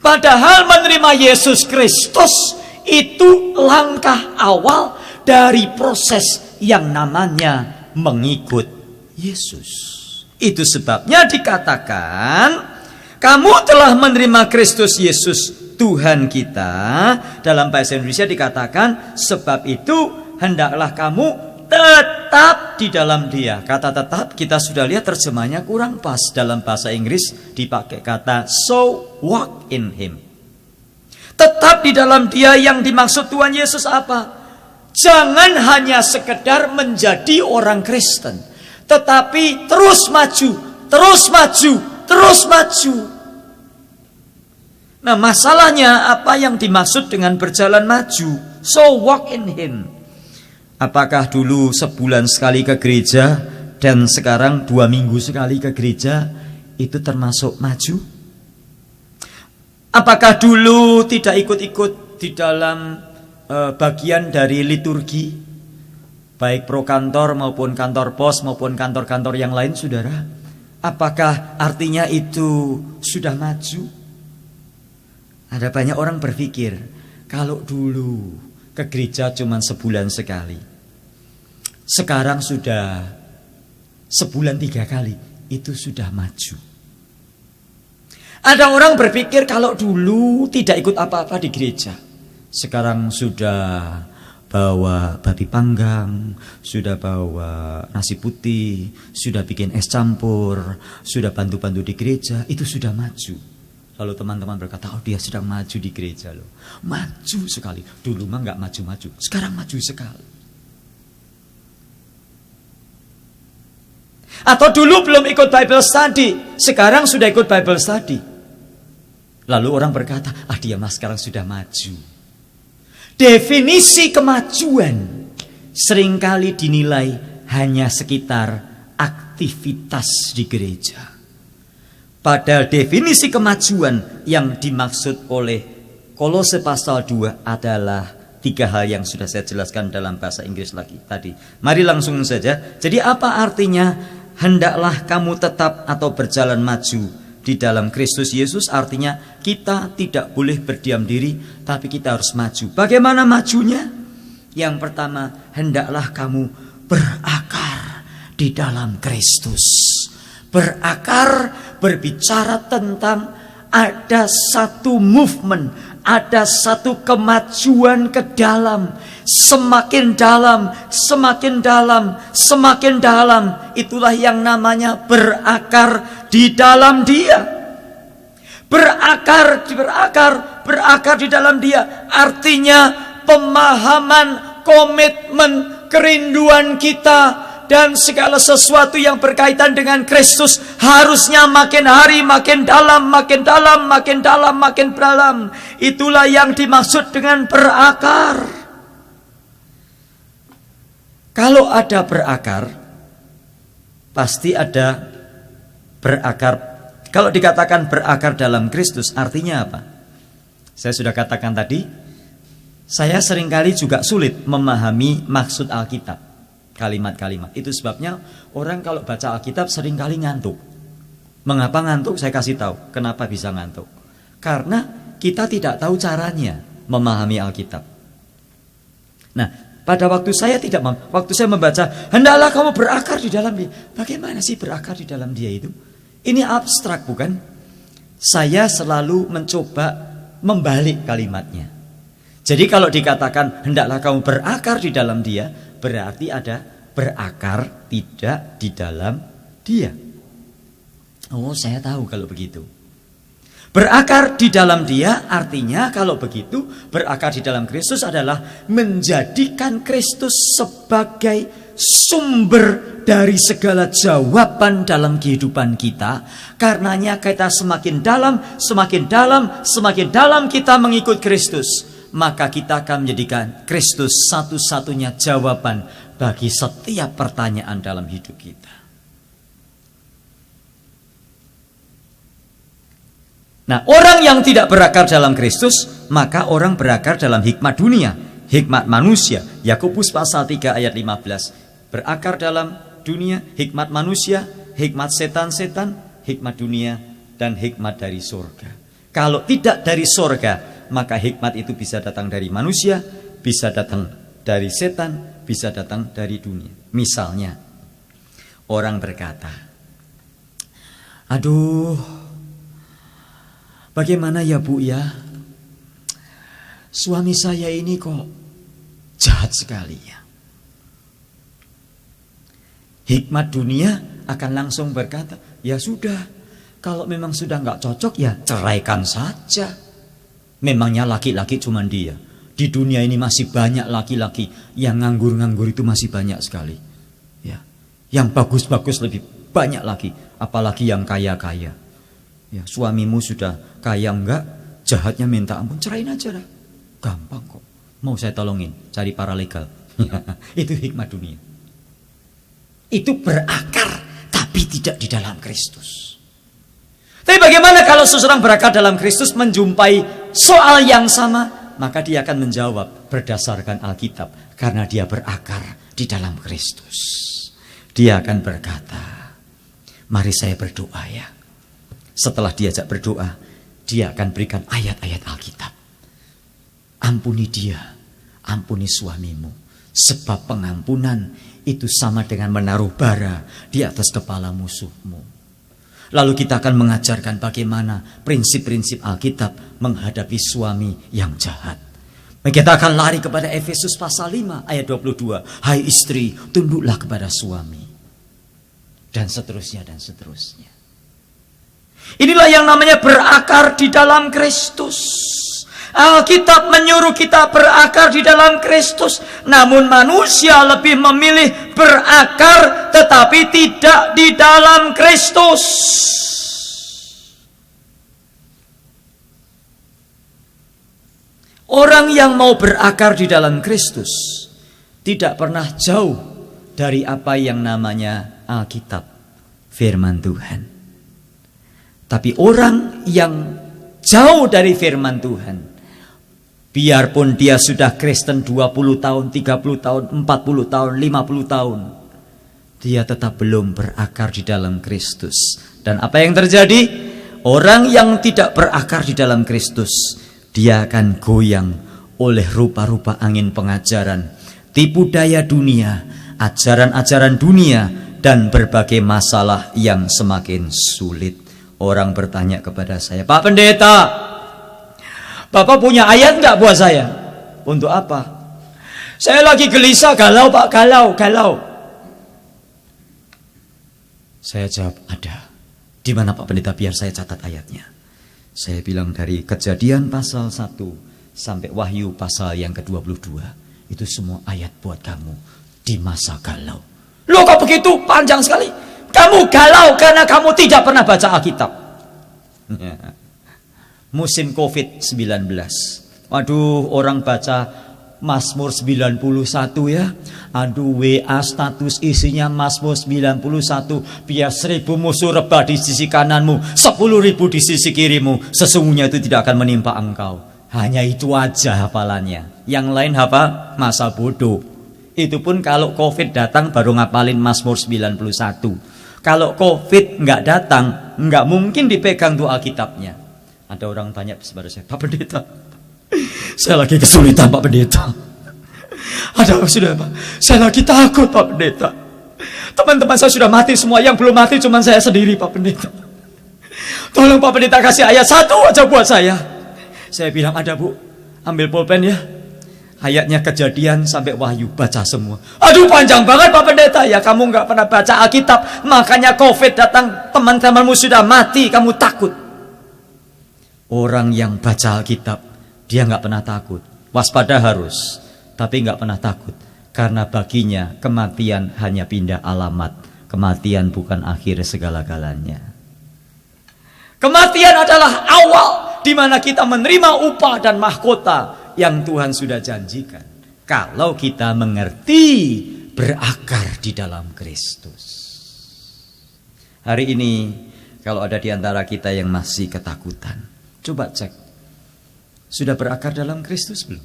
Padahal menerima Yesus Kristus Itu langkah awal dari proses yang namanya mengikut Yesus. Itu sebabnya dikatakan, kamu telah menerima Kristus Yesus Tuhan kita. Dalam bahasa Indonesia dikatakan, sebab itu hendaklah kamu tetap di dalam Dia. Kata tetap kita sudah lihat terjemahnya kurang pas. Dalam bahasa Inggris dipakai kata so walk in Him. Tetap di dalam Dia, yang dimaksud Tuhan Yesus apa? Jangan hanya sekedar menjadi orang Kristen, tetapi terus maju, terus maju, terus maju. Nah, masalahnya apa yang dimaksud dengan berjalan maju? So walk in Him. Apakah dulu sebulan sekali ke gereja dan sekarang 2 minggu sekali ke gereja itu termasuk maju? Apakah dulu tidak ikut-ikut di dalam bagian dari liturgi, baik pro kantor maupun kantor pos maupun kantor-kantor yang lain, saudara? Apakah artinya itu sudah maju? Ada banyak orang berpikir, kalau dulu ke gereja cuma sebulan sekali, sekarang sudah sebulan 3 kali, itu sudah maju. Ada orang berpikir kalau dulu tidak ikut apa-apa di gereja, sekarang sudah bawa babi panggang, sudah bawa nasi putih, sudah bikin es campur, sudah bantu-bantu di gereja, itu sudah maju. Lalu teman-teman berkata, oh dia sedang maju di gereja loh. Maju sekali. Dulu mah gak maju-maju, sekarang maju sekali. Atau dulu belum ikut Bible study, sekarang sudah ikut Bible study. Lalu orang berkata, dia mah sekarang sudah maju. Definisi kemajuan seringkali dinilai hanya sekitar aktivitas di gereja. Padahal definisi kemajuan yang dimaksud oleh Kolose pasal 2 adalah 3 hal yang sudah saya jelaskan dalam bahasa Inggris lagi tadi. Mari langsung saja. Jadi apa artinya hendaklah kamu tetap atau berjalan maju di dalam Kristus Yesus? Artinya kita tidak boleh berdiam diri, tapi kita harus maju. Bagaimana majunya? Yang pertama, hendaklah kamu berakar di dalam Kristus. Berakar berbicara tentang ada satu movement, ada satu kemajuan ke dalam, semakin dalam, semakin dalam, semakin dalam. Itulah yang namanya berakar di dalam Dia. Berakar di dalam Dia. Artinya pemahaman, komitmen, kerinduan kita dan segala sesuatu yang berkaitan dengan Kristus harusnya makin hari makin dalam, makin dalam, makin dalam, makin dalam. Itulah yang dimaksud dengan berakar. Kalau ada berakar, pasti ada berakar. Kalau dikatakan berakar dalam Kristus, artinya apa? Saya sudah katakan tadi, saya seringkali juga sulit memahami maksud Alkitab. Kalimat-kalimat. Itu sebabnya orang kalau baca Alkitab seringkali ngantuk. Mengapa ngantuk? Saya kasih tahu. Kenapa bisa ngantuk? Karena kita tidak tahu caranya memahami Alkitab. Nah, pada waktu saya waktu saya membaca, hendaklah kamu berakar di dalam Dia. Bagaimana sih berakar di dalam Dia itu? Ini abstrak, bukan? Saya selalu mencoba membalik kalimatnya. Jadi kalau dikatakan hendaklah kamu berakar di dalam Dia, berarti ada berakar tidak di dalam Dia. Oh, saya tahu kalau begitu. Berakar di dalam Dia artinya kalau begitu berakar di dalam Kristus adalah menjadikan Kristus sebagai sumber dari segala jawaban dalam kehidupan kita. Karenanya kita semakin dalam, semakin dalam, semakin dalam kita mengikut Kristus, maka kita akan menjadikan Kristus satu-satunya jawaban bagi setiap pertanyaan dalam hidup kita. Nah, orang yang tidak berakar dalam Kristus, maka orang berakar dalam hikmat dunia, hikmat manusia. Yakobus pasal 3 ayat 15. Berakar dalam dunia, hikmat manusia, hikmat setan-setan, hikmat dunia, dan hikmat dari surga. Kalau tidak dari surga, maka hikmat itu bisa datang dari manusia, bisa datang dari setan, bisa datang dari dunia. Misalnya, orang berkata, aduh, bagaimana ya Bu ya, suami saya ini kok jahat sekali ya. Hikmat dunia akan langsung berkata, ya sudah, kalau memang sudah nggak cocok ya ceraikan saja. Memangnya laki-laki cuma dia. Di dunia ini masih banyak laki-laki yang nganggur-nganggur itu masih banyak sekali. Ya, yang bagus-bagus lebih banyak lagi, apalagi yang kaya-kaya. Ya, suamimu sudah kaya enggak, jahatnya minta ampun, cerain aja dah. Gampang kok. Mau saya tolongin, cari paralegal. Itu hikmat dunia. Itu berakar tapi tidak di dalam Kristus. Tapi bagaimana kalau seseorang berakar dalam Kristus menjumpai soal yang sama, maka dia akan menjawab berdasarkan Alkitab karena dia berakar di dalam Kristus. Dia akan berkata, mari saya berdoa ya. Setelah diajak berdoa, dia akan berikan ayat-ayat Alkitab. Ampuni dia, ampuni suamimu, sebab pengampunan itu sama dengan menaruh bara di atas kepala musuhmu. Lalu kita akan mengajarkan bagaimana prinsip-prinsip Alkitab menghadapi suami yang jahat. Kita akan lari kepada Efesus pasal 5 ayat 22. Hai istri, tunduklah kepada suami. Dan seterusnya dan seterusnya. Inilah yang namanya berakar di dalam Kristus. Alkitab menyuruh kita berakar di dalam Kristus. Namun manusia lebih memilih berakar tetapi tidak di dalam Kristus. Orang yang mau berakar di dalam Kristus tidak pernah jauh dari apa yang namanya Alkitab, firman Tuhan. Tapi orang yang jauh dari firman Tuhan, biarpun dia sudah Kristen 20 tahun, 30 tahun, 40 tahun, 50 tahun, dia tetap belum berakar di dalam Kristus. Dan apa yang terjadi? Orang yang tidak berakar di dalam Kristus, dia akan goyang oleh rupa-rupa angin pengajaran, tipu daya dunia, ajaran-ajaran dunia, dan berbagai masalah yang semakin sulit. Orang bertanya kepada saya, Pak Pendeta, Bapak punya ayat enggak buat saya? Untuk apa? Saya lagi gelisah, galau Pak, galau. Saya jawab, ada. Di mana Pak Pendeta, biar saya catat ayatnya. Saya bilang dari Kejadian pasal 1 sampai Wahyu pasal yang ke-22. Itu semua ayat buat kamu di masa galau. Loh kok begitu? Panjang sekali. Kamu galau karena kamu tidak pernah baca Alkitab. Musim COVID-19. Waduh, orang baca Mazmur 91 ya. Aduh, WA status isinya Mazmur 91. Biar 1000 musuh rebah di sisi kananmu, 10.000 di sisi kirimu, sesungguhnya itu tidak akan menimpa engkau. Hanya itu aja hafalannya. Yang lain apa? Masa bodoh. Itu pun kalau COVID datang baru ngapalin Mazmur 91. Kalau COVID nggak datang, nggak mungkin dipegang tuh Alkitabnya. Ada orang tanya kepada saya, Pak Pendeta, saya lagi kesulitan Pak Pendeta. Ada apa sudah Pak? Saya lagi takut Pak Pendeta. Teman-teman saya sudah mati semua, yang belum mati cuma saya sendiri Pak Pendeta. Tolong Pak Pendeta kasih ayat 1 aja buat saya. Saya bilang, ada Bu, ambil pulpen ya. Ayatnya Kejadian sampai Wahyu, baca semua. Aduh panjang banget Pak Pendeta. Ya kamu gak pernah baca Alkitab, makanya COVID datang, teman-temanmu sudah mati, kamu takut. Orang yang baca Alkitab, dia gak pernah takut. Waspada harus, tapi gak pernah takut. Karena baginya kematian hanya pindah alamat. Kematian bukan akhir segala-galanya. Kematian adalah awal di mana kita menerima upah dan mahkota yang Tuhan sudah janjikan. Kalau kita mengerti berakar di dalam Kristus. Hari ini kalau ada di antara kita yang masih ketakutan, coba cek. Sudah berakar dalam Kristus belum?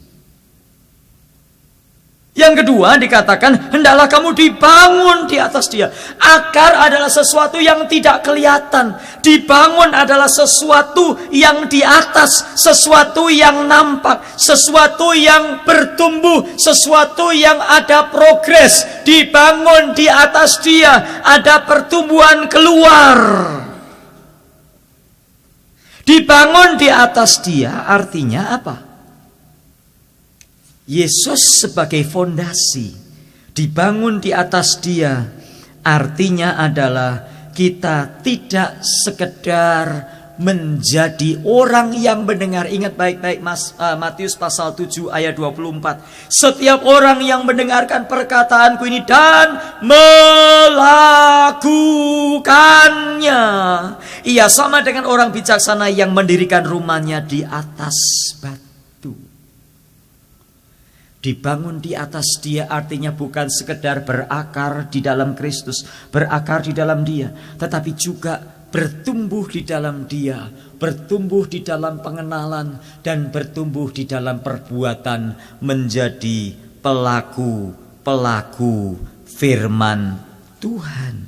Yang kedua dikatakan, hendaklah kamu dibangun di atas dia. Akar adalah sesuatu yang tidak kelihatan. Dibangun adalah sesuatu yang di atas, sesuatu yang nampak, sesuatu yang bertumbuh, sesuatu yang ada progres. Dibangun di atas dia, ada pertumbuhan keluar. Dibangun di atas dia artinya apa? Yesus sebagai fondasi, dibangun di atas dia, artinya adalah kita tidak sekedar menjadi orang yang mendengar. Ingat baik-baik Matius pasal 7 ayat 24. Setiap orang yang mendengarkan perkataanku ini dan melakukannya, ia sama dengan orang bijaksana yang mendirikan rumahnya di atas batu. Dibangun di atas dia artinya bukan sekedar berakar di dalam Kristus, berakar di dalam dia, tetapi juga bertumbuh di dalam dia, bertumbuh di dalam pengenalan, dan bertumbuh di dalam perbuatan menjadi pelaku firman Tuhan.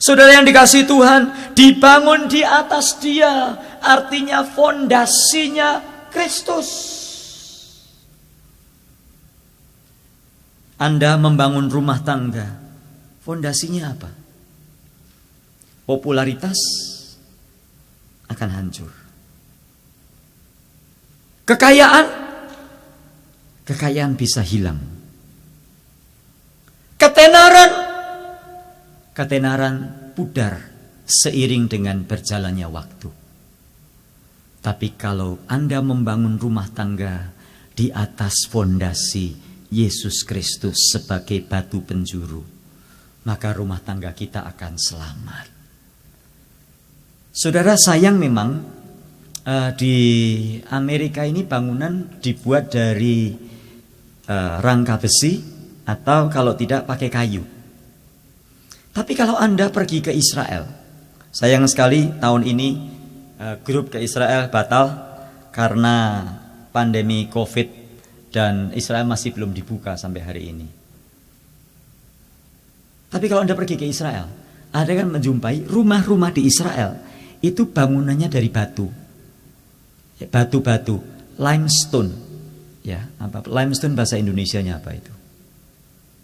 Saudara yang dikasihi Tuhan, dibangun di atas dia artinya fondasinya Kristus. Anda membangun rumah tangga, fondasinya apa? Popularitas akan hancur. Kekayaan bisa hilang. Ketenaran pudar seiring dengan berjalannya waktu. Tapi kalau Anda membangun rumah tangga di atas fondasi Yesus Kristus sebagai batu penjuru, maka rumah tangga kita akan selamat. Saudara, sayang memang di Amerika ini bangunan dibuat dari rangka besi atau kalau tidak pakai kayu. Tapi kalau Anda pergi ke Israel, sayang sekali tahun ini grup ke Israel batal karena pandemi COVID. Dan Israel masih belum dibuka sampai hari ini. Tapi kalau Anda pergi ke Israel, Anda kan menjumpai rumah-rumah di Israel itu bangunannya dari batu. Batu-batu, limestone. Ya, apa limestone bahasa Indonesianya apa itu?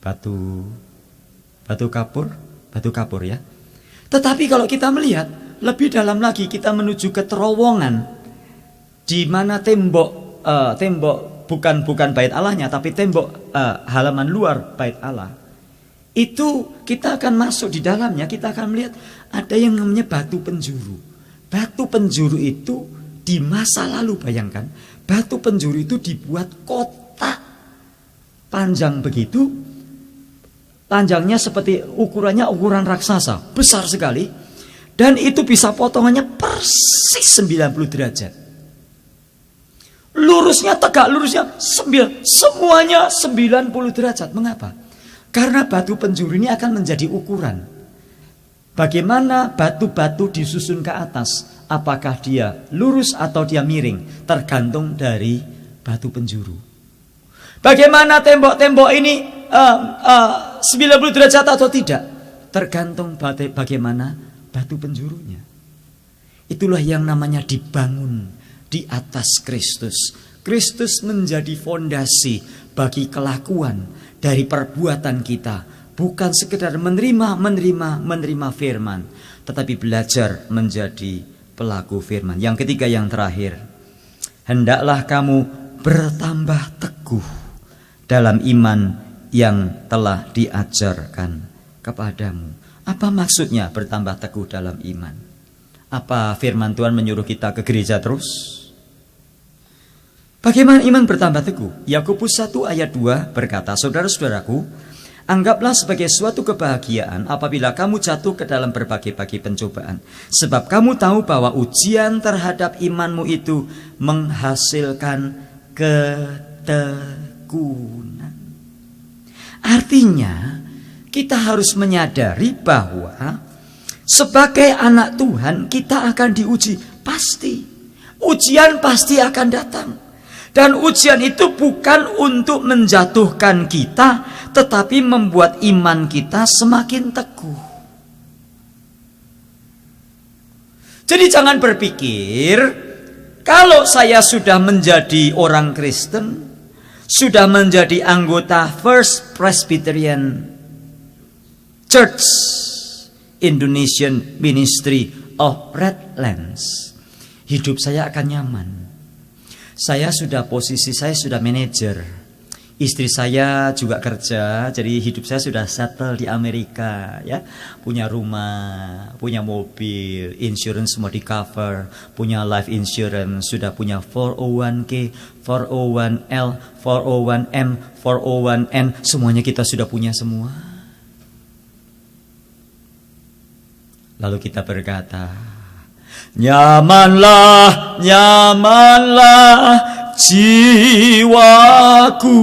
Batu kapur ya. Tetapi kalau kita melihat lebih dalam lagi, kita menuju ke terowongan di mana tembok bukan bait Allahnya, tapi tembok halaman luar bait Allah. Itu kita akan masuk di dalamnya, kita akan melihat ada yang namanya batu penjuru. Batu penjuru itu di masa lalu, bayangkan, batu penjuru itu dibuat kotak panjang begitu. Panjangnya seperti ukuran raksasa, besar sekali. Dan itu bisa potongannya persis 90 derajat. Lurusnya tegak, lurusnya semuanya 90 derajat. Mengapa? Karena batu penjuru ini akan menjadi ukuran. Bagaimana batu-batu disusun ke atas, apakah dia lurus atau dia miring, tergantung dari batu penjuru. Bagaimana tembok-tembok ini 90 derajat atau tidak, tergantung bagaimana batu penjurunya. Itulah yang namanya dibangun di atas Kristus. Kristus menjadi fondasi bagi kelakuan dari perbuatan kita. Bukan sekedar menerima firman, tetapi belajar menjadi pelaku firman. Yang ketiga, yang terakhir, hendaklah kamu bertambah teguh dalam iman yang telah diajarkan kepadamu. Apa maksudnya bertambah teguh dalam iman? Apa firman Tuhan menyuruh kita ke gereja terus? Bagaimana iman bertambah teguh? Yakobus 1 ayat 2 berkata, saudara-saudaraku, anggaplah sebagai suatu kebahagiaan apabila kamu jatuh ke dalam berbagai-bagai pencobaan. Sebab kamu tahu bahwa ujian terhadap imanmu itu menghasilkan ketekunan. Artinya, kita harus menyadari bahwa sebagai anak Tuhan kita akan diuji. Pasti. Ujian pasti akan datang. Dan ujian itu bukan untuk menjatuhkan kita, tetapi membuat iman kita semakin teguh. Jadi jangan berpikir, kalau saya sudah menjadi orang Kristen, sudah menjadi anggota First Presbyterian Church Indonesian Ministry of Redlands, hidup saya akan nyaman. Saya sudah manajer. Istri saya juga kerja, jadi hidup saya sudah settle di Amerika, ya. Punya rumah, punya mobil, insurance semua di cover, punya life insurance, sudah punya 401k, 401l, 401m, 401n, semuanya kita sudah punya semua. Lalu kita berkata, nyamanlah, nyamanlah jiwaku.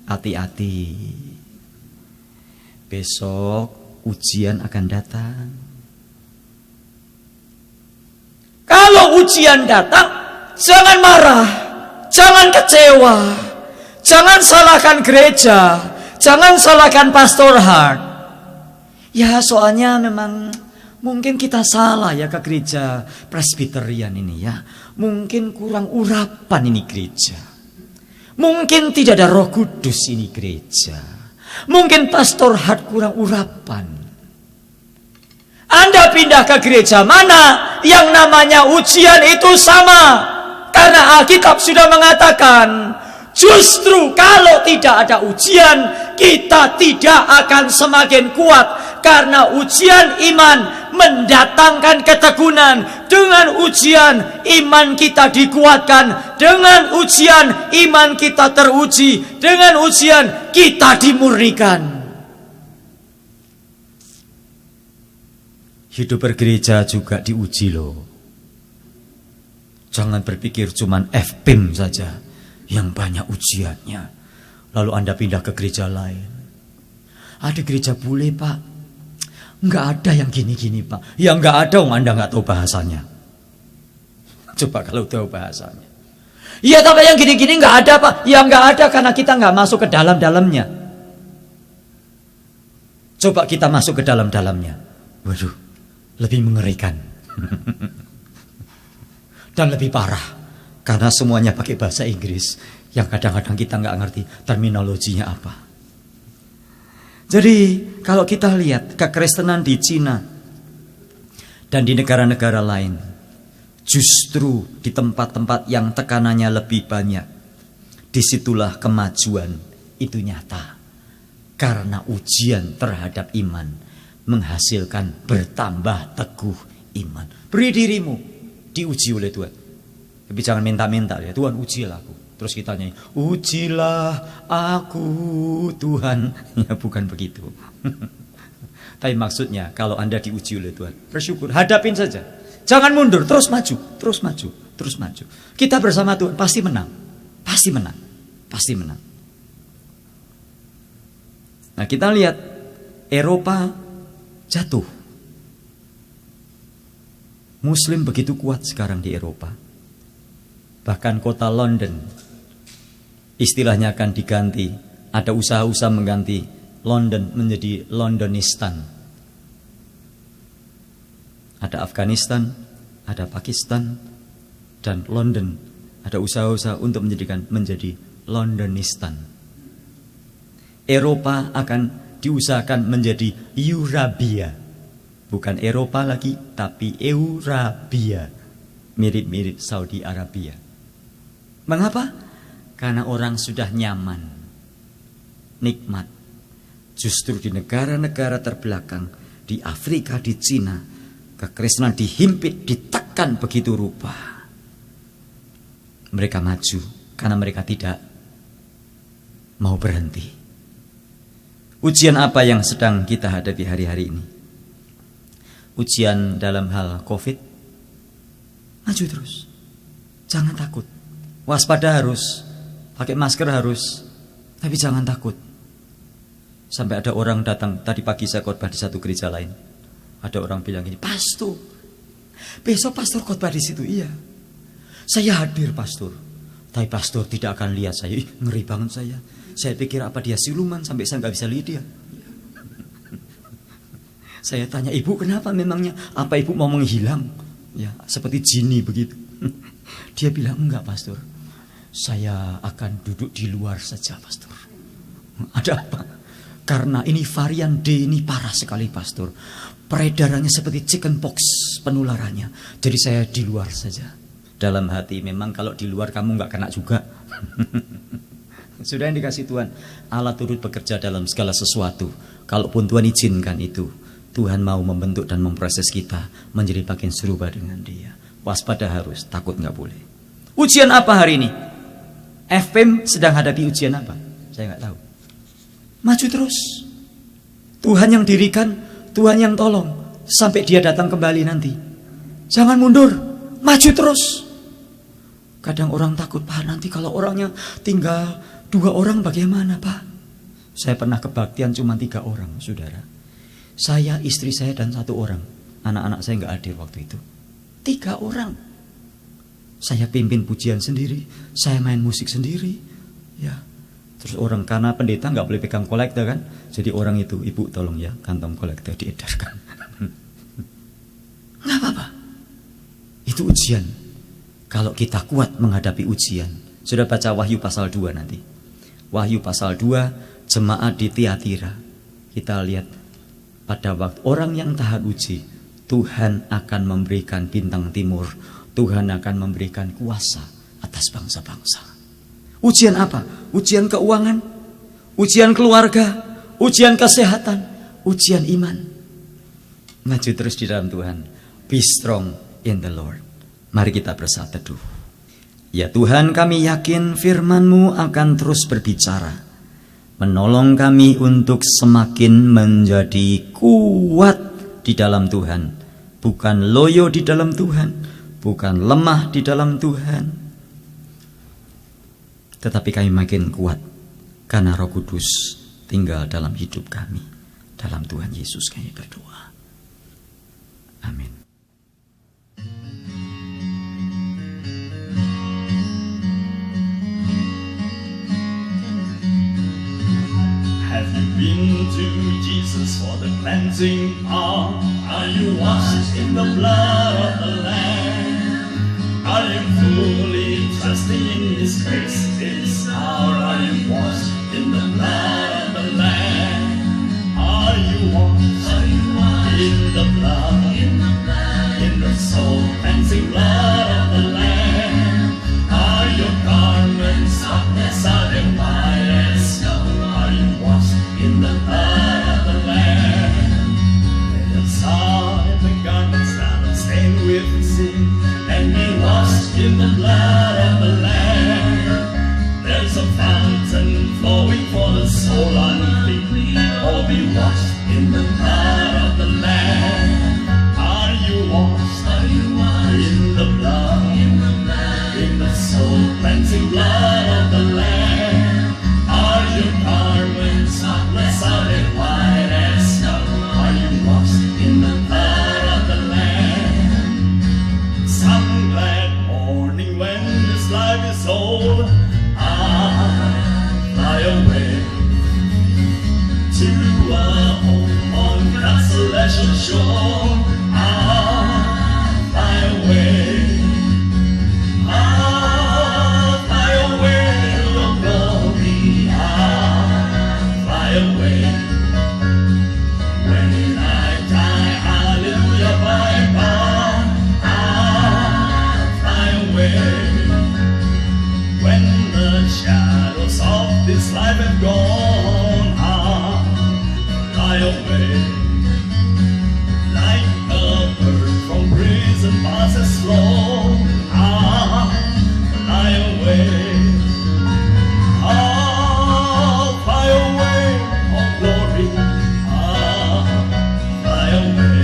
Hati-hati, besok ujian akan datang. Kalau ujian datang, jangan marah, jangan kecewa, jangan salahkan gereja, jangan salahkan Pastor Hart. Ya, soalnya memang mungkin kita salah ya ke gereja Presbyterian ini ya. Mungkin kurang urapan ini gereja. Mungkin tidak ada Roh Kudus ini gereja. Mungkin Pastor Hart kurang urapan. Anda pindah ke gereja mana yang namanya ujian itu sama. Karena Alkitab sudah mengatakan, justru kalau tidak ada ujian, kita tidak akan semakin kuat. Karena ujian iman mendatangkan ketekunan. Dengan ujian iman kita dikuatkan. Dengan ujian iman kita teruji. Dengan ujian kita dimurnikan. Hidup bergereja juga diuji loh. Jangan berpikir cuman FPIM saja yang banyak ujiannya. Lalu Anda pindah ke gereja lain. Ada gereja bule Pak, nggak ada yang gini-gini Pak. Ya nggak ada, Anda nggak tahu bahasanya. Coba kalau tahu bahasanya. Iya tapi yang gini-gini nggak ada Pak. Ya nggak ada karena kita nggak masuk ke dalam-dalamnya. Coba kita masuk ke dalam-dalamnya. Waduh, lebih mengerikan. Dan lebih parah. Karena semuanya pakai bahasa Inggris. Yang kadang-kadang kita nggak ngerti terminologinya apa. Jadi kalau kita lihat kekristenan di Cina dan di negara-negara lain, justru di tempat-tempat yang tekanannya lebih banyak, disitulah kemajuan itu nyata. Karena ujian terhadap iman menghasilkan bertambah teguh iman. Beri dirimu diuji oleh Tuhan. Tapi jangan minta-minta ya, Tuhan ujilah aku. Terus kita nyanyi, ujilah aku Tuhan. Ya bukan begitu. Tapi maksudnya kalau Anda diuji oleh Tuhan, bersyukur, hadapin saja. Jangan mundur, terus maju, terus maju, terus maju. Kita bersama Tuhan pasti menang. Pasti menang. Pasti menang. Nah kita lihat Eropa jatuh. Muslim begitu kuat sekarang di Eropa. Bahkan kota London istilahnya akan diganti. Ada usaha-usaha mengganti London menjadi Londonistan. Ada Afghanistan, ada Pakistan, dan London. Ada usaha-usaha untuk menjadi Londonistan. Eropa akan diusahakan menjadi Eurabia. Bukan Eropa lagi, tapi Eurabia. Mirip-mirip Saudi Arabia. Mengapa? Karena orang sudah nyaman, nikmat. Justru di negara-negara terbelakang, di Afrika, di Cina, kekristenan dihimpit, ditekan begitu rupa. Mereka maju karena mereka tidak mau berhenti. Ujian apa yang sedang kita hadapi hari-hari ini? Ujian dalam hal COVID? Maju terus. Jangan takut. Waspada harus, pakai masker harus, tapi jangan takut. Sampai ada orang datang, tadi pagi saya khotbah di satu gereja lain. Ada orang bilang gini, pastor, besok pastor khotbah di situ. Iya. Saya hadir pastor, tapi pastor tidak akan lihat saya. Ngeri banget saya. Saya pikir apa dia siluman sampai saya nggak bisa lihat dia. Saya tanya, ibu kenapa memangnya? Apa ibu mau menghilang? Ya, seperti jini begitu. Dia bilang, enggak pastor, saya akan duduk di luar saja pastor. Ada apa? Karena ini varian D ini parah sekali pastor. Peredarannya seperti chicken pox penularannya. Jadi saya di luar saja. Dalam hati, memang kalau di luar kamu enggak kena juga. Sudah yang dikasih Tuhan, Allah turut bekerja dalam segala sesuatu. Kalaupun Tuhan izinkan itu, Tuhan mau membentuk dan memproses kita menjadi makin serupa dengan Dia. Waspada harus, takut nggak boleh. Ujian apa hari ini? FM sedang hadapi ujian apa? Saya nggak tahu. Maju terus. Tuhan yang dirikan, Tuhan yang tolong sampai Dia datang kembali nanti. Jangan mundur, maju terus. Kadang orang takut, Pak, nanti kalau orangnya tinggal 2 orang bagaimana, Pak? Saya pernah kebaktian cuma 3 orang, saudara. Saya, istri saya, dan 1 orang. Anak-anak saya nggak hadir waktu itu. 3 orang. Saya pimpin pujian sendiri, saya main musik sendiri. Ya. Terus orang, karena pendeta nggak boleh pegang kolektor kan, jadi orang itu, ibu tolong ya, kantong kolektor diedarkan. Nggak apa-apa. Itu ujian. Kalau kita kuat menghadapi ujian. Sudah baca Wahyu pasal 2 nanti. Wahyu pasal 2, jemaat di Tiatira. Kita lihat. Pada waktu orang yang tahan uji, Tuhan akan memberikan bintang timur. Tuhan akan memberikan kuasa atas bangsa-bangsa. Ujian apa? Ujian keuangan, ujian keluarga, ujian kesehatan, ujian iman. Maju terus di dalam Tuhan. Be strong in the Lord. Mari kita bersatu teduh. Ya Tuhan, kami yakin firman-Mu akan terus berbicara, menolong kami untuk semakin menjadi kuat di dalam Tuhan. Bukan loyo di dalam Tuhan, bukan lemah di dalam Tuhan, tetapi kami makin kuat karena Roh Kudus tinggal dalam hidup kami. Dalam Tuhan Yesus kami berdoa. Amin. Have you been to Jesus for the cleansing power? Are you washed in the blood of the Lamb? Are you fully trusting in His grace, His power? Are you washed in the blood of the Lamb? Are you washed in the blood, in the soul cleansing blood of the Lamb? Are your garments spotless? Are they white as snow? Are you washed in the blood of the Lamb? Lay aside the garments that are stained with sin, and be washed in the blood of the Lamb. There's a fountain flowing for the soul unclean. Oh, be washed in the blood of the Lamb. Are you washed in the blood, in the soul cleansing blood of the Lamb? Are your garments spotless? Are they white as snow? Are you washed in the blood of the Lamb? Some glad morning when this life is old, fly away to a home on God's celestial shore. Fly away. Fly away, your glory. Fly away. When I die, hallelujah, by and by. Fly away. When the shadows of this life have gone, fly away. Like a bird from prison passes slow, fly away. Fly away, oh glory, fly away.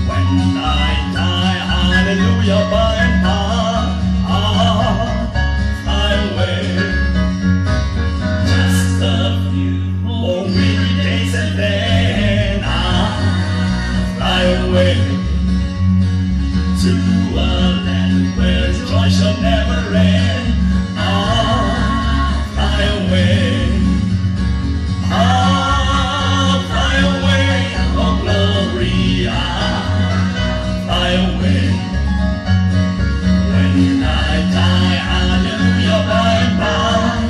When I die, hallelujah, by and by, fly away. Just a few more weary days and then rain. Fly away. Fly away, oh glory. Fly away. When I die, hallelujah, by and by.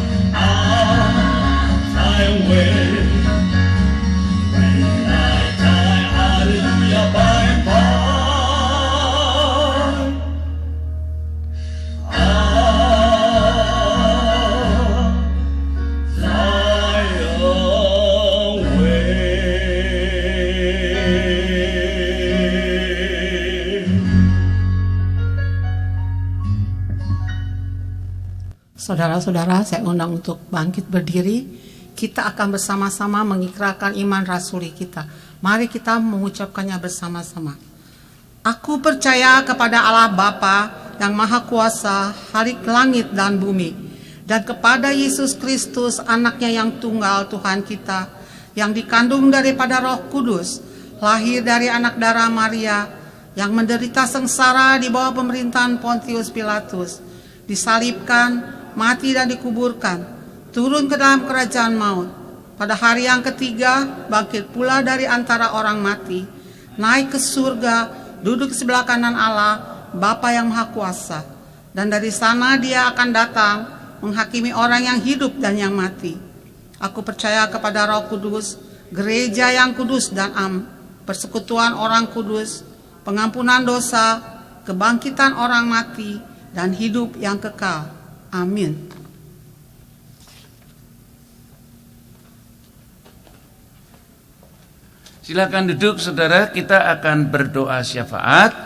Fly away. When I die, hallelujah, by and by. Fly away. Saudara-saudara, saya undang untuk bangkit berdiri. Kita akan bersama-sama mengikrarkan iman rasuli kita. Mari kita mengucapkannya bersama-sama. Aku percaya kepada Allah Bapa yang Maha Kuasa, Khalik langit dan bumi, dan kepada Yesus Kristus, anaknya yang tunggal Tuhan kita, yang dikandung daripada Roh Kudus, lahir dari anak darah Maria, yang menderita sengsara di bawah pemerintahan Pontius Pilatus, disalibkan, mati dan dikuburkan, turun ke dalam kerajaan maut. Pada hari yang ketiga, bangkit pula dari antara orang mati, naik ke surga, duduk di sebelah kanan Allah, Bapa yang Maha Kuasa. Dan dari sana dia akan datang, menghakimi orang yang hidup dan yang mati. Aku percaya kepada Roh Kudus, gereja yang kudus dan persekutuan orang kudus, pengampunan dosa, kebangkitan orang mati, dan hidup yang kekal. Amin. Silakan duduk, saudara. Kita akan berdoa syafaat.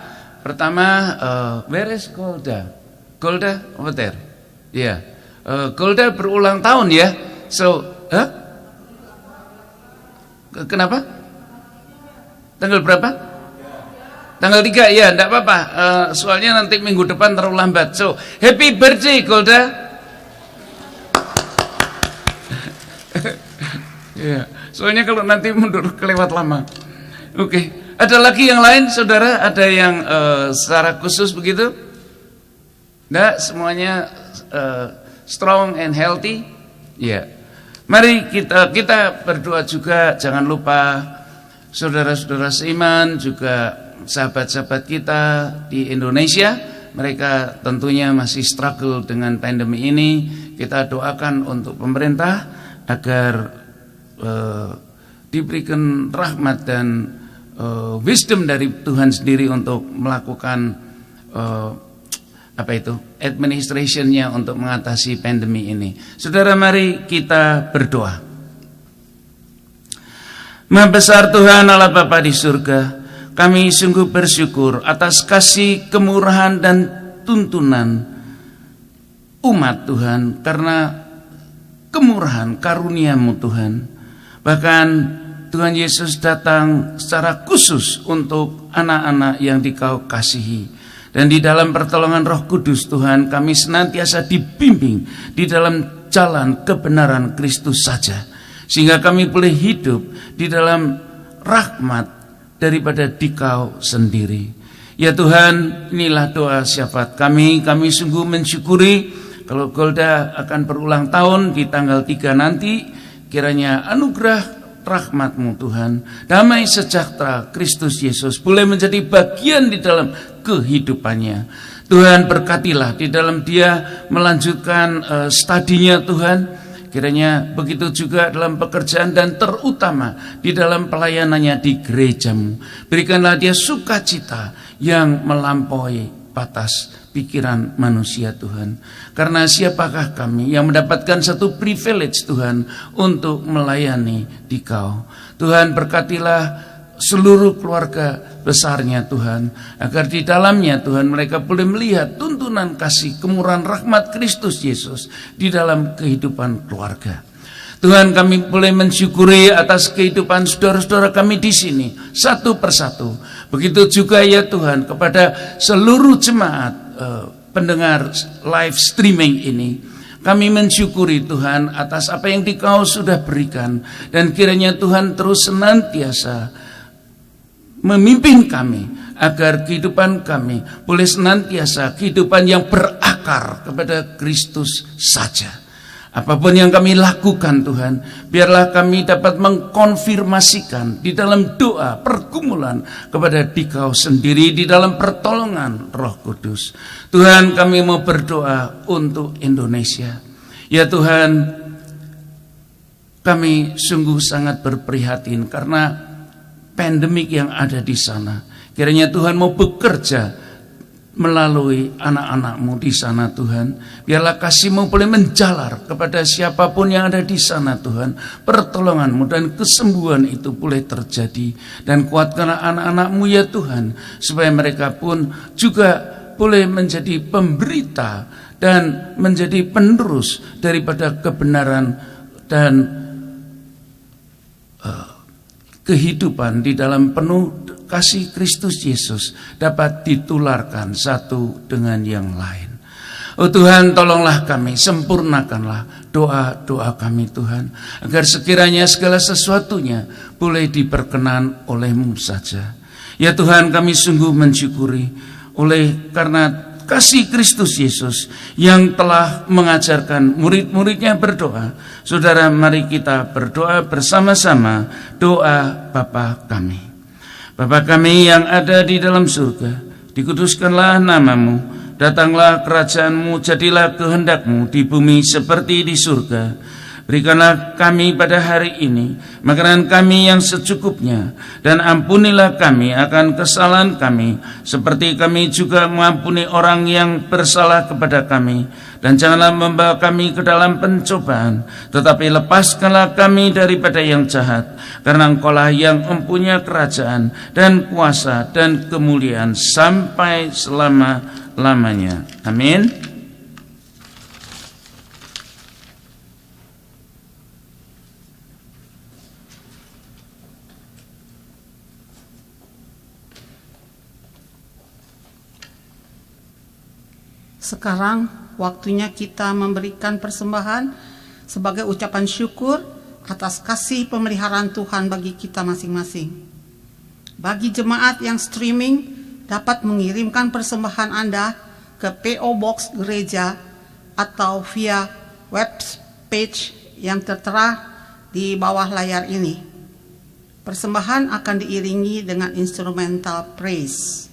Pertama, where is Golda? Golda over there. Ya, Golda berulang tahun ya. So, kenapa? Tanggal berapa? Tanggal 3 ya, enggak apa-apa. Soalnya nanti minggu depan terlalu lambat. So, happy birthday Golda. Ya, soalnya kalau nanti mundur kelewat lama. Oke, ada lagi yang lain, saudara? Ada yang secara khusus begitu? Enggak, semuanya strong and healthy. Ya, mari kita berdoa juga. Jangan lupa saudara-saudara seiman, juga sahabat-sahabat kita di Indonesia. Mereka tentunya masih struggle dengan pandemi ini. Kita doakan untuk pemerintah agar diberikan rahmat dan wisdom dari Tuhan sendiri untuk melakukan administrationnya untuk mengatasi pandemi ini. Saudara, mari kita berdoa. Maha besar Tuhan Allah Bapa di surga, kami sungguh bersyukur atas kasih, kemurahan dan tuntunan umat Tuhan, karena kemurahan karunia-Mu Tuhan. Bahkan Tuhan Yesus datang secara khusus untuk anak-anak yang Dikau kasihi. Dan di dalam pertolongan Roh Kudus Tuhan, kami senantiasa dibimbing di dalam jalan kebenaran Kristus saja, sehingga kami boleh hidup di dalam rahmat daripada Dikau sendiri. Ya Tuhan, inilah doa syafaat kami. Kami sungguh mensyukuri kalau Golda akan berulang tahun di tanggal 3 nanti. Kiranya anugerah rahmat-Mu Tuhan, damai sejahtera Kristus Yesus boleh menjadi bagian di dalam kehidupannya. Tuhan, berkatilah di dalam dia melanjutkan studinya Tuhan. Kiranya begitu juga dalam pekerjaan dan terutama di dalam pelayanannya di gereja-Mu. Berikanlah dia sukacita yang melampaui batas pikiran manusia Tuhan. Karena siapakah kami yang mendapatkan satu privilege Tuhan untuk melayani Dikau. Tuhan, berkatilah seluruh keluarga besarnya Tuhan, agar di dalamnya Tuhan mereka boleh melihat tuntunan kasih, kemurahan rahmat Kristus Yesus di dalam kehidupan keluarga. Tuhan, kami boleh mensyukuri atas kehidupan saudara-saudara kami di sini satu persatu. Begitu juga ya Tuhan kepada seluruh jemaat pendengar live streaming ini. Kami mensyukuri Tuhan atas apa yang Dikau sudah berikan, dan kiranya Tuhan terus senantiasa memimpin kami agar kehidupan kami boleh senantiasa kehidupan yang berakar berakar kepada Kristus saja. Apapun yang kami lakukan Tuhan, biarlah kami dapat mengkonfirmasikan di dalam doa, pergumulan kepada Dikau sendiri di dalam pertolongan Roh Kudus. Tuhan, kami mau berdoa untuk Indonesia. Ya Tuhan, kami sungguh sangat berprihatin karena pandemik yang ada di sana. Kiranya Tuhan mau bekerja melalui anak-anak-Mu di sana Tuhan. Biarlah kasih-Mu boleh menjalar kepada siapapun yang ada di sana Tuhan. Pertolongan-Mu dan kesembuhan itu boleh terjadi. Dan kuatkanlah anak-anak-Mu ya Tuhan, supaya mereka pun juga boleh menjadi pemberita dan menjadi penerus daripada kebenaran dan kehidupan di dalam penuh kasih Kristus Yesus dapat ditularkan satu dengan yang lain. Oh Tuhan, tolonglah kami, sempurnakanlah doa-doa kami Tuhan, agar sekiranya segala sesuatunya boleh diperkenan oleh-Mu saja. Ya Tuhan, kami sungguh mensyukuri karena kasih Kristus Yesus yang telah mengajarkan murid-muridnya berdoa. Saudara, mari kita berdoa bersama-sama doa Bapa kami. Bapa kami yang ada di dalam surga, dikuduskanlah nama-Mu, datanglah kerajaan-Mu, jadilah kehendak-Mu di bumi seperti di surga. Berikanlah kami pada hari ini makanan kami yang secukupnya, dan ampunilah kami akan kesalahan kami, seperti kami juga mengampuni orang yang bersalah kepada kami. Dan janganlah membawa kami ke dalam pencobaan, tetapi lepaskanlah kami daripada yang jahat, karena Engkau-lah yang mempunyai kerajaan dan kuasa dan kemuliaan sampai selama-lamanya. Amin. Sekarang waktunya kita memberikan persembahan sebagai ucapan syukur atas kasih pemeliharaan Tuhan bagi kita masing-masing. Bagi jemaat yang streaming, dapat mengirimkan persembahan Anda ke PO Box Gereja atau via web page yang tertera di bawah layar ini. Persembahan akan diiringi dengan instrumental praise.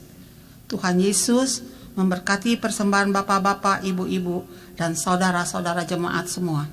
Tuhan Yesus memberkati persembahan bapak-bapak, ibu-ibu, dan saudara-saudara jemaat semua.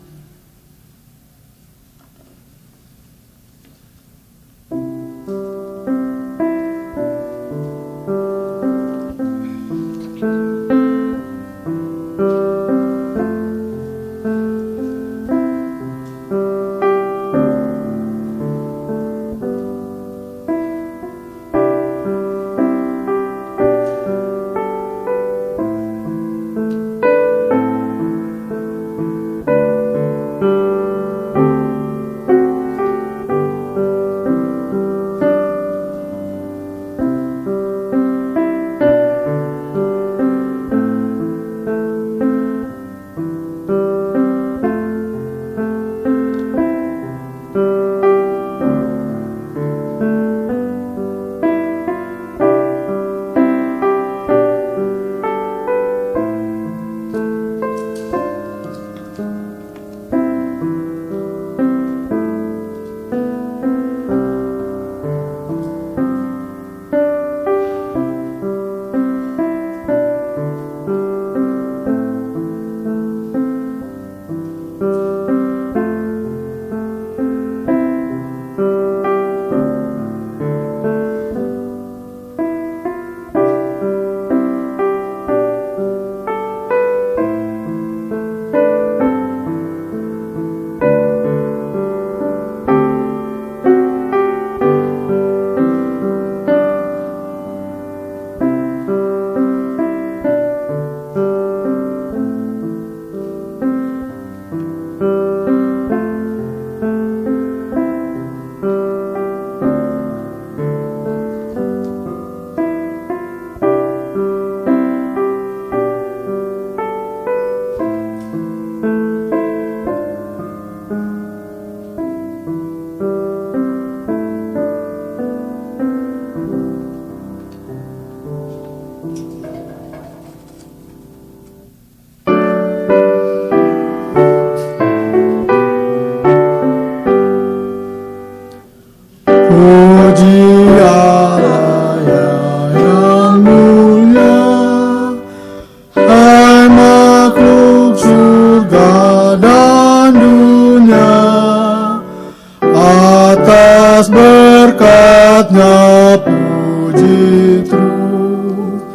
puji terus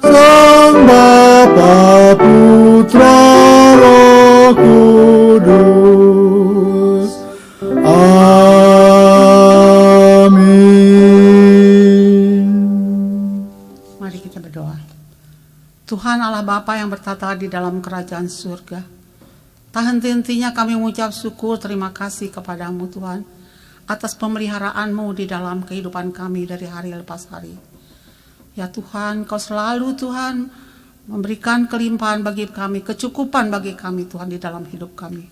Sang Bapa Putra Roh Kudus. Amin. Mari kita berdoa. Tuhan Allah Bapa yang bertata di dalam kerajaan surga, tak henti-hentinya kami mengucap syukur terima kasih kepadamu Tuhan atas pemeliharaanmu di dalam kehidupan kami dari hari lepas hari. Ya Tuhan, Kau selalu Tuhan memberikan kelimpahan bagi kami, kecukupan bagi kami Tuhan di dalam hidup kami.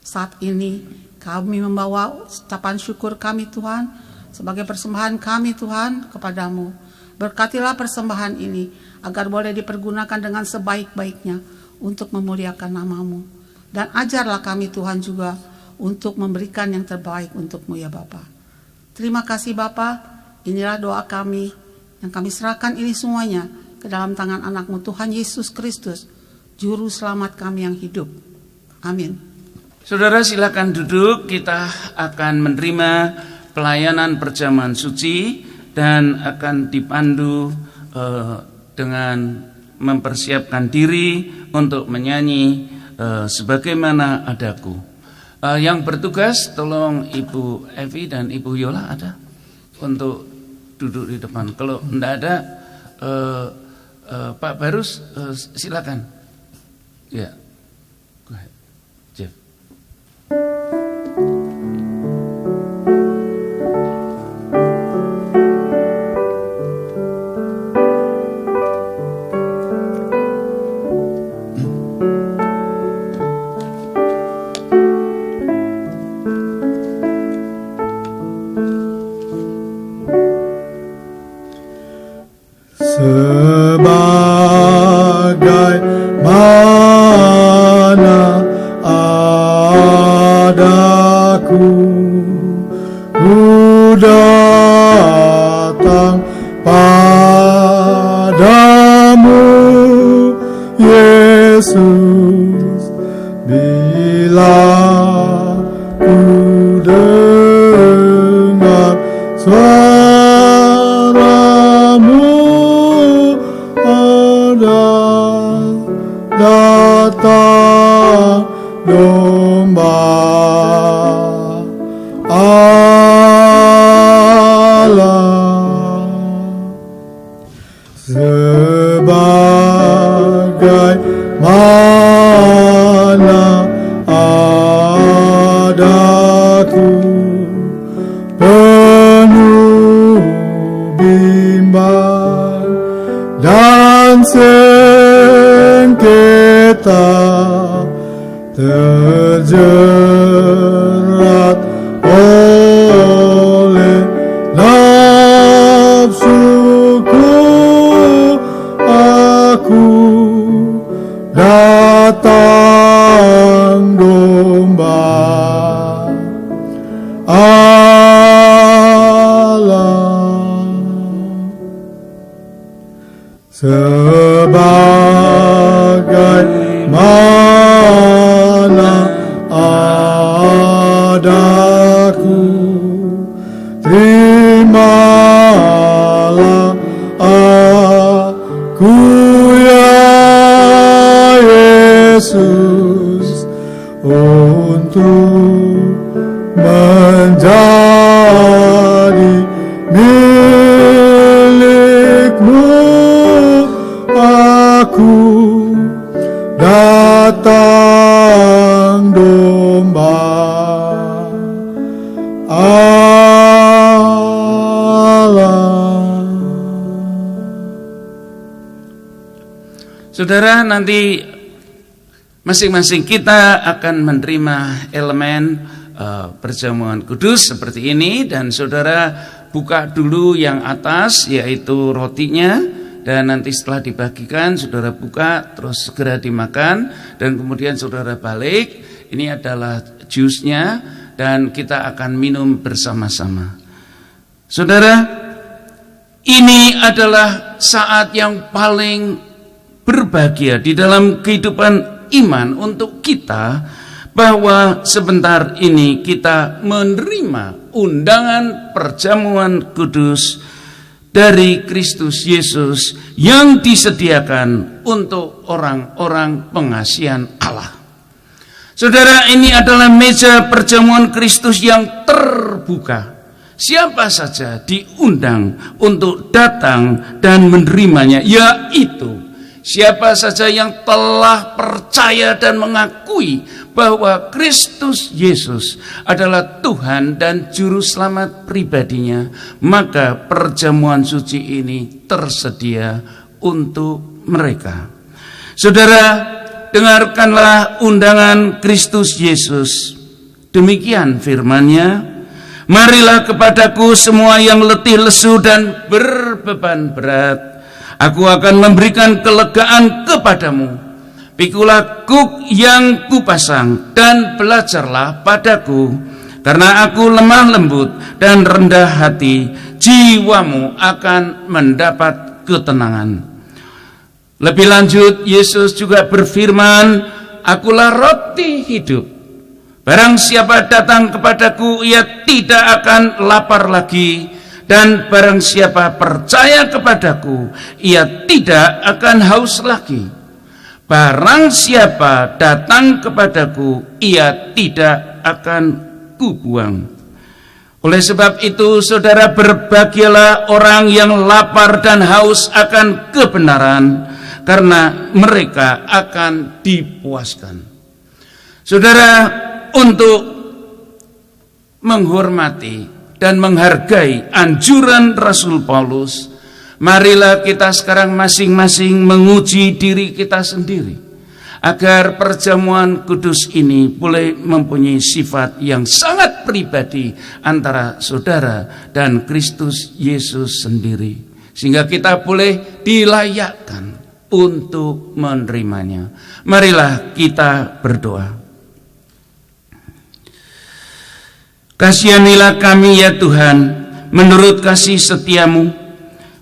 Saat ini kami membawa ucapan syukur kami Tuhan sebagai persembahan kami Tuhan kepadamu. Berkatilah persembahan ini agar boleh dipergunakan dengan sebaik-baiknya untuk memuliakan nama-Mu. Dan ajarlah kami Tuhan juga untuk memberikan yang terbaik untuk-Mu ya Bapa. Terima kasih Bapa, inilah doa kami yang kami serahkan ini semuanya ke dalam tangan anak-Mu Tuhan Yesus Kristus, Juru Selamat kami yang hidup. Amin. Saudara silakan duduk, kita akan menerima pelayanan perjamuan suci dan akan dipandu dengan mempersiapkan diri untuk menyanyi sebagaimana adaku. Yang bertugas tolong Ibu Evi dan Ibu Yola ada untuk duduk di depan. Kalau tidak ada Pak Barus silakan. Ya. Go ahead. Jeff. Sebagaimana adaku, ku datang padamu, Yesus, bila ku dengar suaramu datang domba Allah, sebagaimana adaku penuh bimbang dan sengketa, terjerat oleh nafsuku, aku datang domba Allah, sebagaimana adaku, terimalah aku ya Yesus untuk menjadi milik-Mu. Aku datang domba Allah. Saudara, nanti masing-masing kita akan menerima elemen perjamuan kudus seperti ini, dan saudara buka dulu yang atas yaitu rotinya, dan nanti setelah dibagikan saudara buka terus segera dimakan, dan kemudian saudara balik. Ini adalah jusnya dan kita akan minum bersama-sama. Saudara, ini adalah saat yang paling berbahagia di dalam kehidupan iman untuk kita bahwa sebentar ini kita menerima undangan perjamuan kudus dari Kristus Yesus yang disediakan untuk orang-orang pengasihan Allah. Saudara, ini adalah meja perjamuan Kristus yang terbuka. Siapa saja diundang untuk datang dan menerimanya, yaitu siapa saja yang telah percaya dan mengakui bahwa Kristus Yesus adalah Tuhan dan Juru Selamat pribadinya, maka perjamuan suci ini tersedia untuk mereka. Saudara, dengarkanlah undangan Kristus Yesus. Demikian firman-Nya, marilah kepadaku semua yang letih lesu dan berbeban berat, aku akan memberikan kelegaan kepadamu. Pikulah kuk yang kupasang dan belajarlah padaku, karena aku lemah lembut dan rendah hati, jiwamu akan mendapat ketenangan. Lebih lanjut, Yesus juga berfirman, akulah roti hidup. Barang siapa datang kepadaku, ia tidak akan lapar lagi, dan barang siapa percaya kepadaku, ia tidak akan haus lagi. Barang siapa datang kepadaku, ia tidak akan kubuang. Oleh sebab itu, saudara, berbahagialah orang yang lapar dan haus akan kebenaran, karena mereka akan dipuaskan. Saudara, untuk menghormati dan menghargai anjuran Rasul Paulus, marilah kita sekarang masing-masing menguji diri kita sendiri, agar perjamuan kudus ini boleh mempunyai sifat yang sangat pribadi antara saudara dan Kristus Yesus sendiri, sehingga kita boleh dilayakkan untuk menerimanya. Marilah kita berdoa. Kasihanilah kami ya Tuhan, menurut kasih setiamu.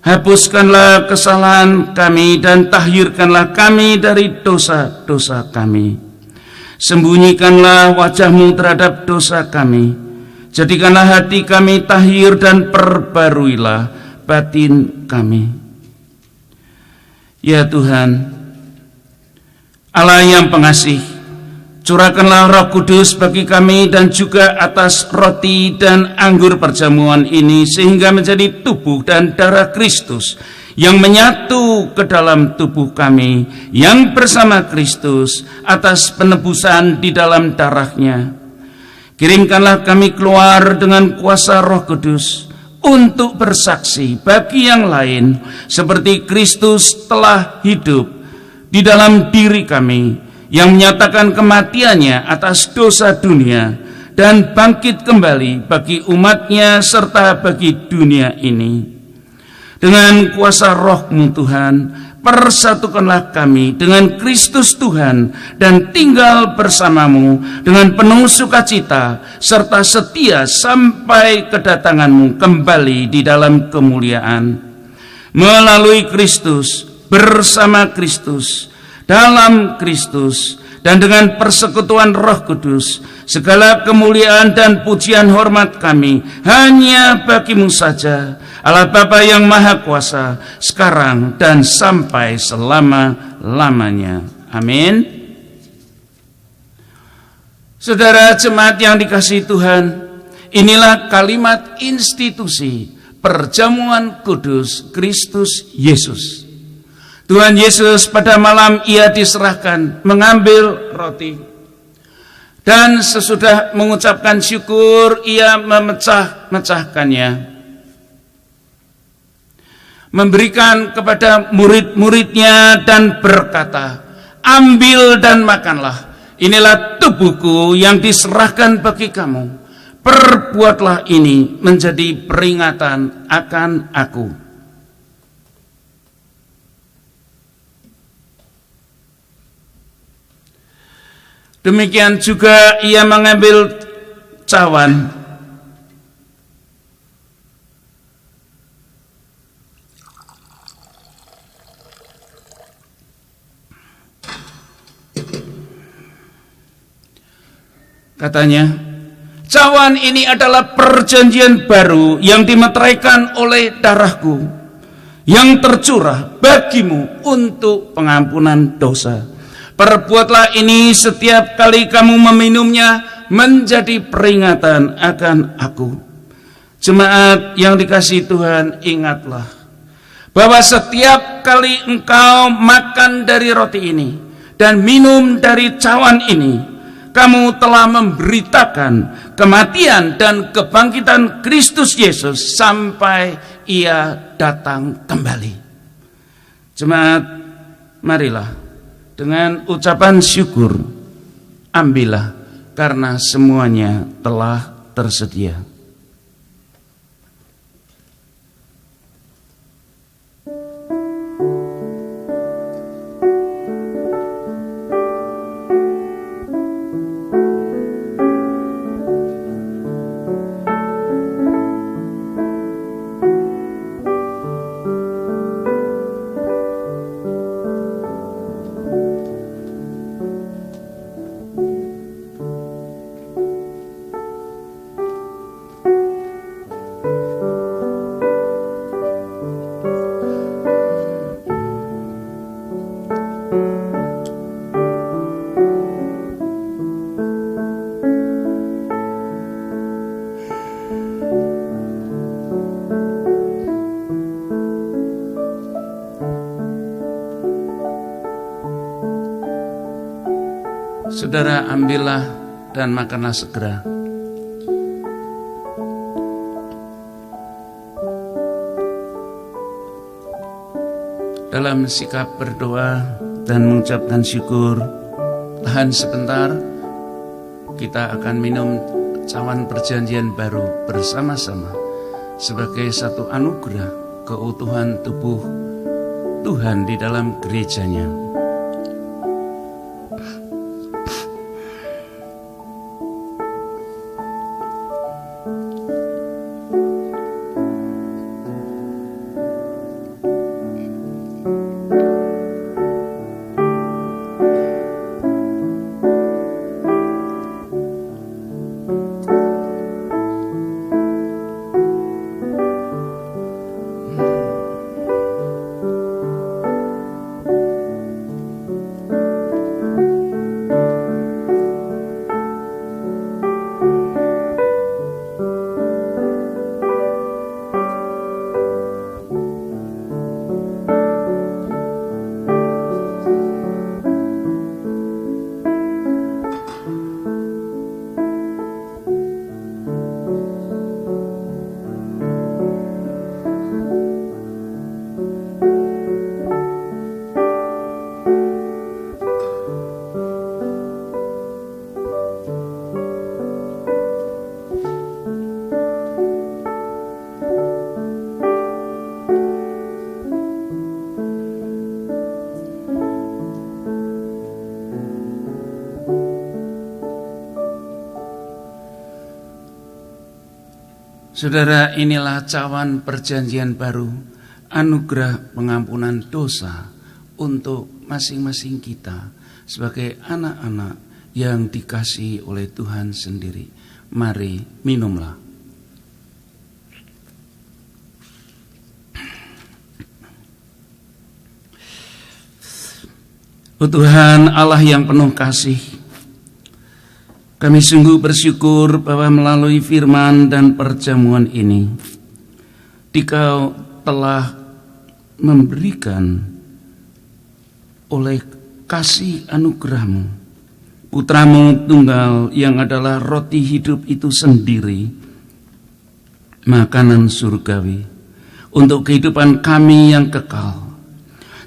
Hapuskanlah kesalahan kami dan tahirkanlah kami dari dosa-dosa kami. Sembunyikanlah wajah-Mu terhadap dosa kami. Jadikanlah hati kami tahir dan perbaruilah batin kami. Ya Tuhan, Allah yang pengasih, curahkanlah Roh Kudus bagi kami dan juga atas roti dan anggur perjamuan ini, sehingga menjadi tubuh dan darah Kristus yang menyatu ke dalam tubuh kami, yang bersama Kristus atas penebusan di dalam darahnya. Kirimkanlah kami keluar dengan kuasa Roh Kudus untuk bersaksi bagi yang lain, seperti Kristus telah hidup di dalam diri kami, yang menyatakan kematiannya atas dosa dunia dan bangkit kembali bagi umatnya serta bagi dunia ini. Dengan kuasa Roh-Mu Tuhan, persatukanlah kami dengan Kristus Tuhan dan tinggal bersama-Mu dengan penuh sukacita serta setia sampai kedatangan-Mu kembali di dalam kemuliaan. Melalui Kristus, bersama Kristus, dalam Kristus, dan dengan persekutuan Roh Kudus, segala kemuliaan dan pujian hormat kami hanya bagi-Mu saja, Allah Bapa yang Maha Kuasa, sekarang dan sampai selama-lamanya. Amin. Saudara jemaat yang dikasihi Tuhan, inilah kalimat institusi perjamuan kudus Kristus Yesus. Tuhan Yesus pada malam Ia diserahkan mengambil roti, dan sesudah mengucapkan syukur Ia memecah-mecahkannya, memberikan kepada murid-muridnya dan berkata, ambil dan makanlah, inilah tubuhku yang diserahkan bagi kamu, perbuatlah ini menjadi peringatan akan aku. Demikian juga Ia mengambil cawan, Katanya, cawan ini adalah perjanjian baru yang dimeteraikan oleh darahku, yang tercurah bagimu untuk pengampunan dosa. Perbuatlah ini setiap kali kamu meminumnya menjadi peringatan akan aku. Jemaat yang dikasihi Tuhan, ingatlah bahwa setiap kali engkau makan dari roti ini dan minum dari cawan ini, kamu telah memberitakan kematian dan kebangkitan Kristus Yesus sampai Ia datang kembali. Jemaat, marilah dengan ucapan syukur ambillah, karena semuanya telah tersedia. Saudara, ambillah dan makanlah segera. Dalam sikap berdoa dan mengucapkan syukur, tahan sebentar, kita akan minum cawan perjanjian baru bersama-sama sebagai satu anugerah keutuhan tubuh Tuhan di dalam gerejanya. Saudara, inilah cawan perjanjian baru, anugerah pengampunan dosa untuk masing-masing kita sebagai anak-anak yang dikasihi oleh Tuhan sendiri. Mari minumlah. Oh Tuhan Allah yang penuh kasih, kami sungguh bersyukur bahwa melalui firman dan perjamuan ini, Dikau telah memberikan oleh kasih anugerah-Mu, Putra-Mu tunggal yang adalah roti hidup itu sendiri, makanan surgawi, untuk kehidupan kami yang kekal.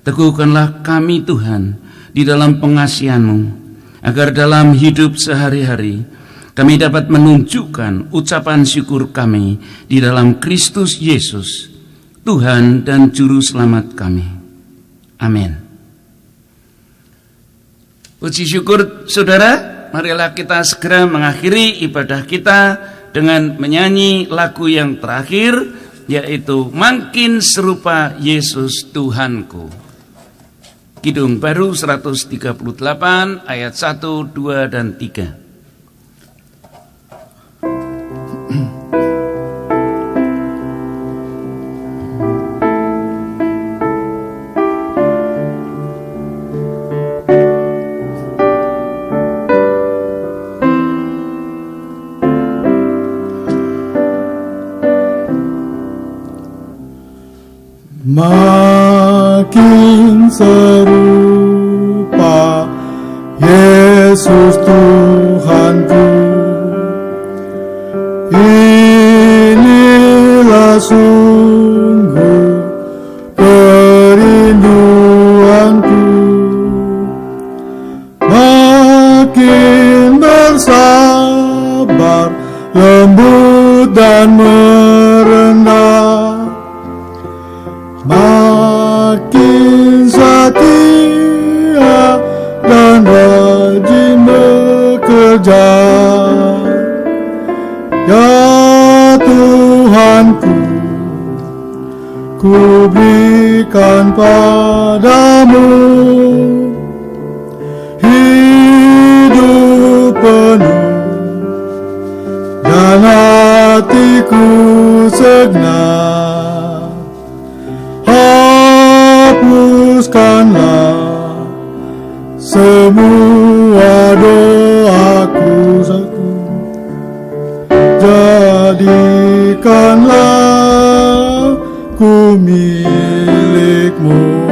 Teguhkanlah kami Tuhan di dalam pengasihan-Mu, agar dalam hidup sehari-hari kami dapat menunjukkan ucapan syukur kami di dalam Kristus Yesus, Tuhan dan Juru Selamat kami. Amin. Puji syukur saudara, marilah kita segera mengakhiri ibadah kita dengan menyanyi lagu yang terakhir, yaitu Makin Serupa Yesus Tuhanku. Kidung Baru 138 ayat 1, 2, dan 3. makin serupa Yesus Tuhanku. Inilah sungguh kerinduanku, makin bersabar, lembut dan merendah, makin setia dan rajin bekerja. Ya Tuhanku, ku berikan padamu hidup penuh dan hatiku segenap. Hapuskanlah semua doaku, jadikanlah ku milikmu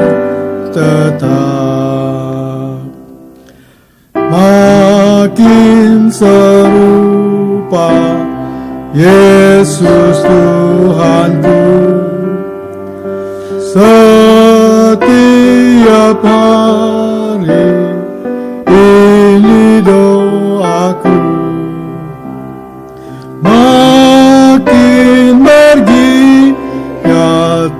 tetap. Makin serupa Yesus Tuhanku, setiap hari ini doaku. Makin bergiat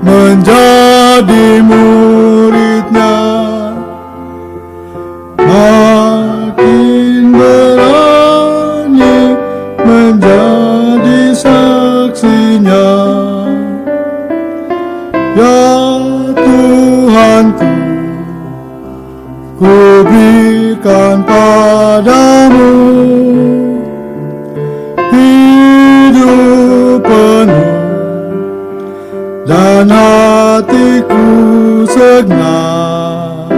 menjadi muridnya, makin berani menjadi saksinya. Ya Tuhanku, ku berikan padamu hidup penuh dan hatiku segenap.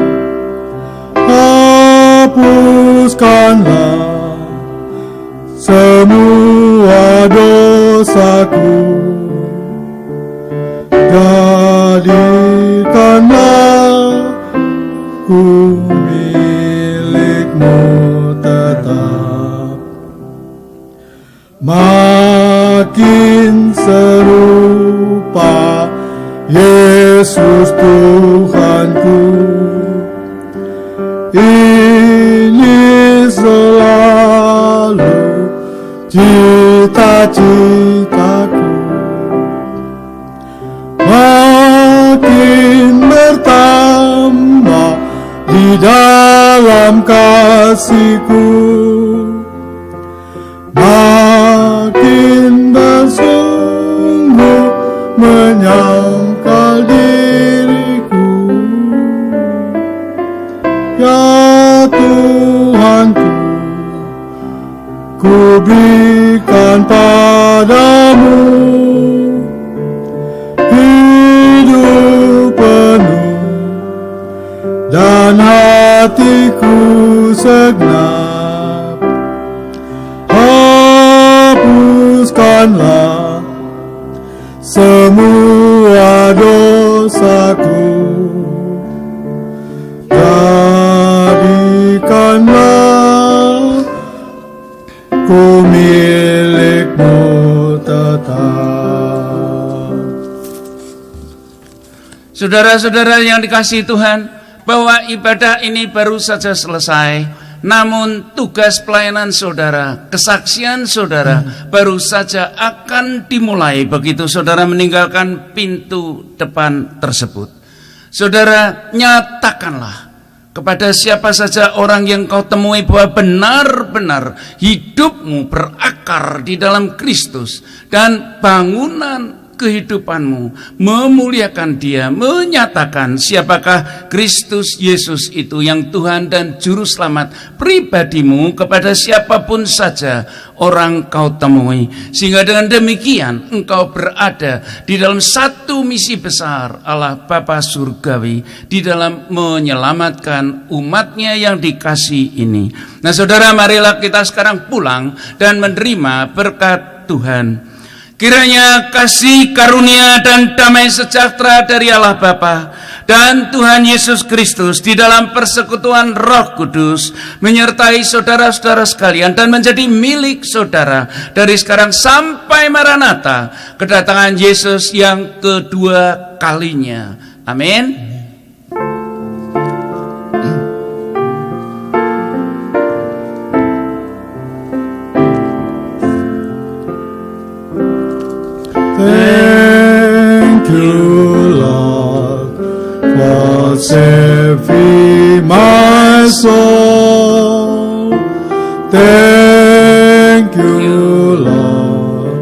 Hapuskanlah semua dosaku, jadikanlah ku milikmu tetap. Makin serupa Yesus Tuhanku, ini selalu cita-citaku. Makin bertambah di dalam kasihku, makin bersungguh menyangkal diriku. Ya Tuhanku, ku berikan padamu hidup penuh dan hatiku segenap. Hapuskanlah semua dosaku, jadikanlah ku milikmu tetap. Saudara-saudara yang dikasihi Tuhan, bahwa ibadah ini baru saja selesai, namun tugas pelayanan saudara, kesaksian saudara baru saja akan dimulai begitu saudara meninggalkan pintu depan tersebut. Saudara, nyatakanlah kepada siapa saja orang yang kau temui bahwa benar-benar hidupmu berakar di dalam Kristus dan bangunan kehidupanmu memuliakan Dia, menyatakan siapakah Kristus Yesus itu yang Tuhan dan Juru Selamat pribadimu kepada siapapun saja orang kau temui, sehingga dengan demikian engkau berada di dalam satu misi besar Allah Bapa Surgawi di dalam menyelamatkan umatnya yang dikasihi ini. Nah saudara, marilah kita sekarang pulang dan menerima berkat Tuhan. Kiranya kasih karunia dan damai sejahtera dari Allah Bapa dan Tuhan Yesus Kristus di dalam persekutuan Roh Kudus menyertai saudara-saudara sekalian dan menjadi milik saudara dari sekarang sampai Maranatha, kedatangan Yesus yang kedua kalinya. Amin. Thank you, Lord, for saving my soul. Thank you, Lord,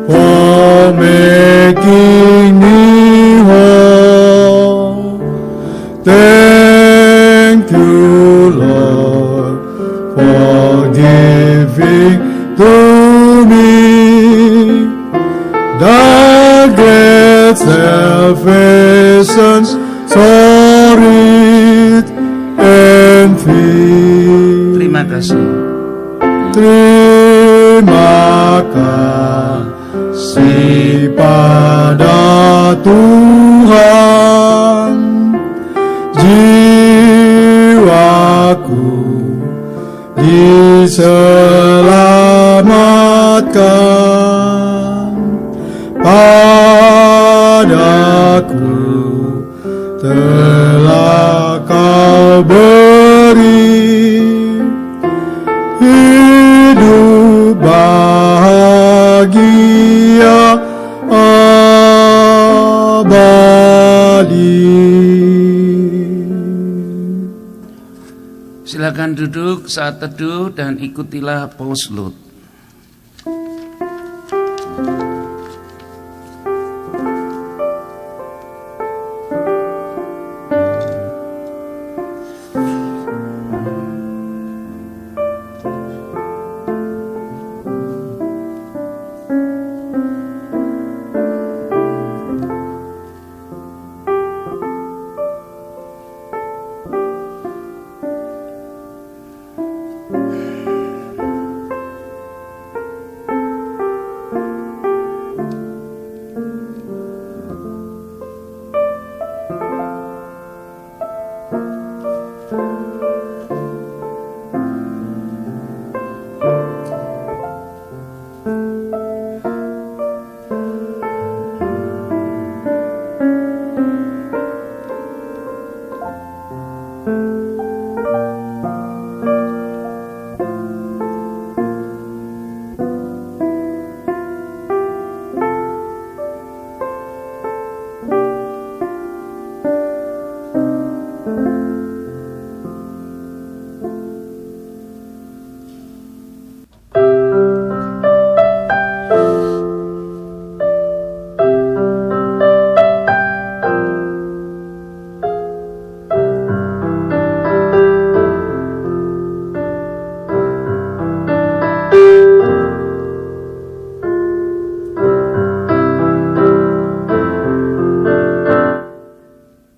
for making me whole. Thank you, Lord, for giving to me the great salvation, sorry and free. Terima kasih. Terima kasih pada Tuhan, jiwaku diselamatkan. Padaku telah Kau beri hidup bahagia abadi. Silakan duduk saat teduh dan ikutilah Paulus.